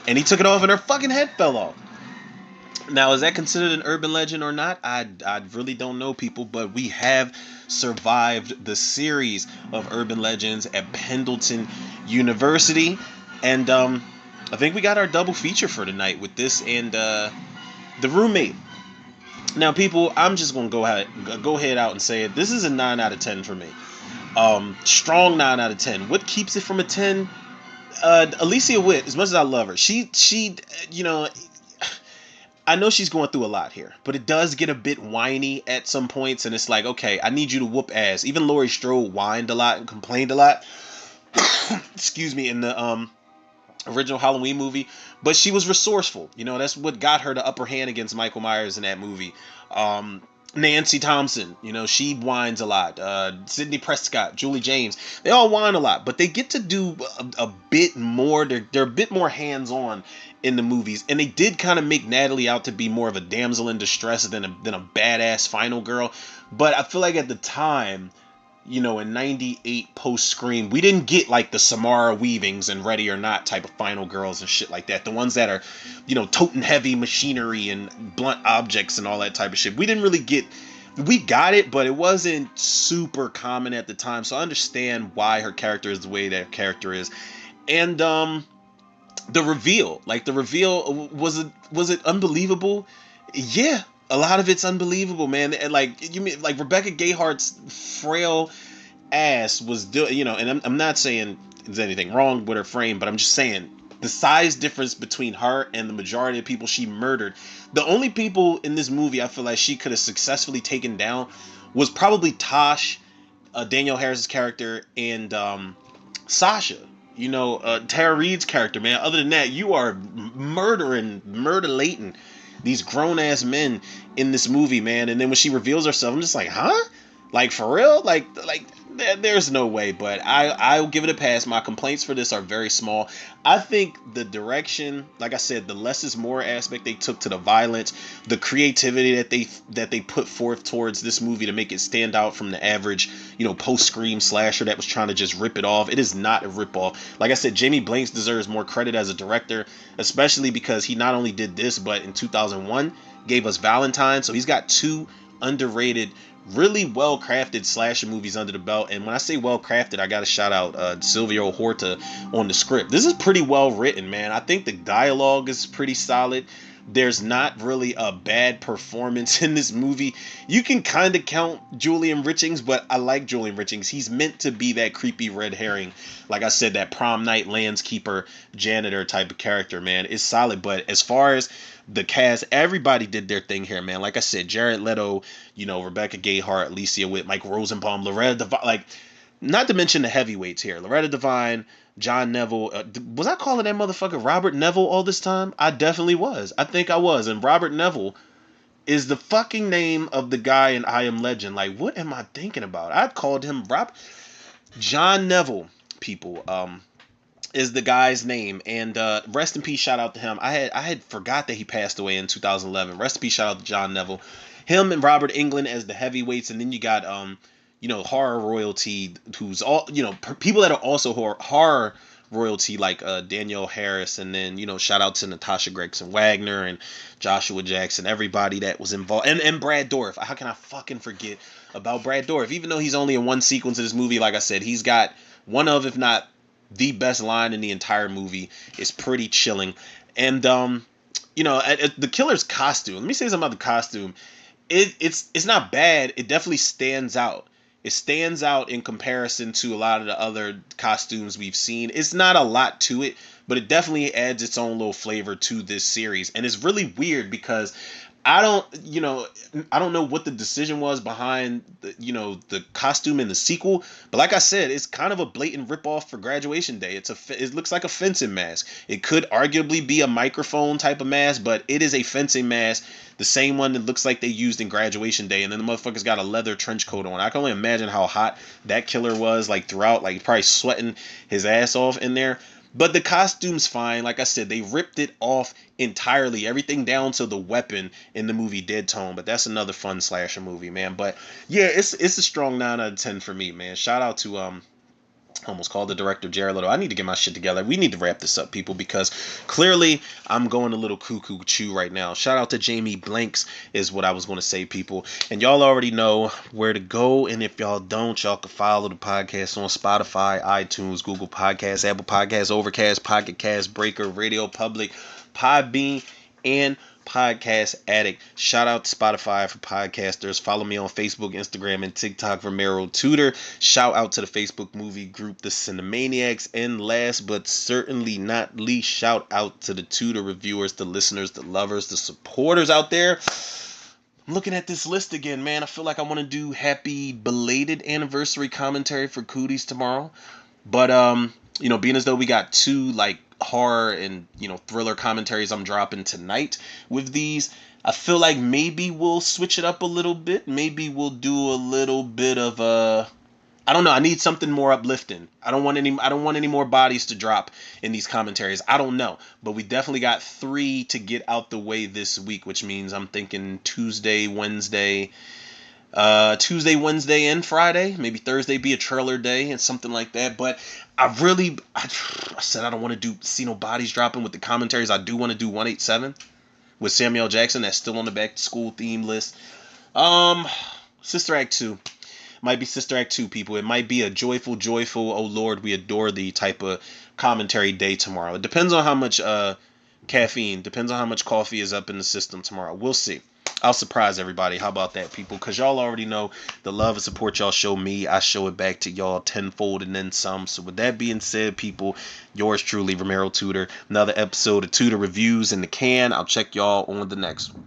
And he took it off and her fucking head fell off. Now, is that considered an urban legend or not? I really don't know, people, but we have survived the series of urban legends at Pendleton University. And I think we got our double feature for tonight with this and The Roommate. Now, people, I'm just going to go ahead out and say it. This is a 9 out of 10 for me. Strong 9 out of 10. What keeps it from a 10? Alicia Witt, as much as I love her, she I know she's going through a lot here, but it does get a bit whiny at some points, and it's like, okay, I need you to whoop ass. Even Laurie Strode whined a lot and complained a lot. Excuse me, in the original Halloween movie, but she was resourceful. That's what got her the upper hand against Michael Myers in that movie. Nancy Thompson, she whines a lot. Sidney Prescott, Julie James, they all whine a lot, but they get to do a bit more. They're a bit more hands-on in the movies, and they did kind of make Natalie out to be more of a damsel in distress than a badass final girl. But I feel like at the time, in 98 post-Scream, we didn't get like the Samara Weavings and Ready or Not type of final girls and shit like that. The ones that are, toting heavy machinery and blunt objects and all that type of shit. We didn't we got it, but it wasn't super common at the time. So I understand why her character is the way that character is. And the reveal, like the reveal, was it unbelievable? Yeah, a lot of it's unbelievable, man. And like you mean like Rebecca Gayhart's frail ass was doing, and I'm not saying there's anything wrong with her frame, but I'm just saying the size difference between her and the majority of people she murdered. The only people in this movie I feel like she could have successfully taken down was probably Tosh, Danielle Harris's character, and Sasha. Tara Reid's character, man. Other than that, you are murder-lating these grown ass men in this movie, man. And then when she reveals herself, I'm just like, huh? Like for real? Like there's no way. But I'll give it a pass. My complaints for this are very small. I think the direction, like I said, the less is more aspect they took to the violence, the creativity that they put forth towards this movie to make it stand out from the average, post Scream slasher that was trying to just rip it off. It is not a rip off. Like I said, Jamie Blanks deserves more credit as a director, especially because he not only did this, but in 2001 gave us Valentine. So he's got two underrated, really well crafted slasher movies under the belt. And when I say well crafted, I gotta shout out Silvio Horta on the script. This is pretty well written, man. I think the dialogue is pretty solid. There's not really a bad performance in this movie. You can kind of count Julian Richings, but I like Julian Richings. He's meant to be that creepy red herring, like I said, that prom night landskeeper janitor type of character, man. It's solid. But as far as the cast, everybody did their thing here, man. Like I said, Jared Leto, Rebecca Gayheart, Alicia Witt, Mike Rosenbaum, Loretta Devine, like, not to mention the heavyweights here. Loretta Devine, John Neville. Was I calling that motherfucker Robert Neville all this time? I definitely was. I think I was. And Robert Neville is the fucking name of the guy in I Am Legend. Like, what am I thinking about? I called him John Neville, people. Is the guy's name, and rest in peace, shout out to him. I had forgot that he passed away in 2011. Rest in peace, shout out to John Neville. Him and Robert Englund as the heavyweights, and then you got horror royalty, who's all people that are also horror royalty, like Danielle Harris, and then shout out to Natasha Gregson Wagner and Joshua Jackson, everybody that was involved, and Brad Dourif. How can I fucking forget about Brad Dourif? Even though he's only in one sequence of this movie, like I said, he's got one of, if not the best line in the entire movie. Is pretty chilling. And the killer's costume, let me say something about the costume. It's not bad. It definitely stands out. It stands out in comparison to a lot of the other costumes we've seen. It's not a lot to it, but it definitely adds its own little flavor to this series. And it's really weird because I don't know what the decision was behind the costume in the sequel, but like I said, it's kind of a blatant ripoff for Graduation Day. It looks like a fencing mask. It could arguably be a microphone type of mask, but it is a fencing mask, the same one that looks like they used in Graduation Day. And then the motherfucker's got a leather trench coat on. I can only imagine how hot that killer was, like throughout, like probably sweating his ass off in there. But the costume's fine. Like I said, they ripped it off entirely. Everything down to the weapon in the movie Dead Tone. But that's another fun slasher movie, man. But yeah, it's a strong 9 out of 10 for me, man. Shout out to almost called the director Jared Leto. I need to get my shit together. We need to wrap this up, people, because clearly I'm going a little cuckoo chew right now. Shout out to Jamie Blanks is what I was going to say, people. And y'all already know where to go. And if y'all don't, y'all can follow the podcast on Spotify, iTunes, Google Podcasts, Apple Podcasts, Overcast, Pocket Cast, Breaker, Radio Public, Podbean, and Podcast Addict. Shout out to Spotify for podcasters. Follow me on Facebook, Instagram, and TikTok, Romero Tudor. Shout out to the Facebook movie group, The Cinemaniacs. And last but certainly not least, shout out to the Tudor reviewers, the listeners, the lovers, the supporters out there. I'm looking at this list again, man. I feel like I want to do happy belated anniversary commentary for Cooties tomorrow. But being as though we got two horror and thriller commentaries I'm dropping tonight with these, I feel like maybe we'll switch it up a little bit. Maybe we'll do a little bit of I don't know. I need something more uplifting. I don't want any more bodies to drop in these commentaries. I don't know, but we definitely got 3 to get out the way this week, which means I'm thinking Tuesday, Wednesday, and Friday. Maybe Thursday be a trailer day and something like that. But I said I don't want to see no bodies dropping with the commentaries. I do want to do 187 with Samuel Jackson. That's still on the back to school theme list. Sister Act 2. Might be Sister Act 2, people. It might be a joyful, oh Lord, we adore thee type of commentary day tomorrow. It depends on how much caffeine, depends on how much coffee is up in the system tomorrow. We'll see. I'll surprise everybody. How about that, people? Because y'all already know the love and support y'all show me, I show it back to y'all tenfold and then some. So with that being said, people, yours truly, Romero Tutor. Another episode of Tutor Reviews in the can. I'll check y'all on the next one.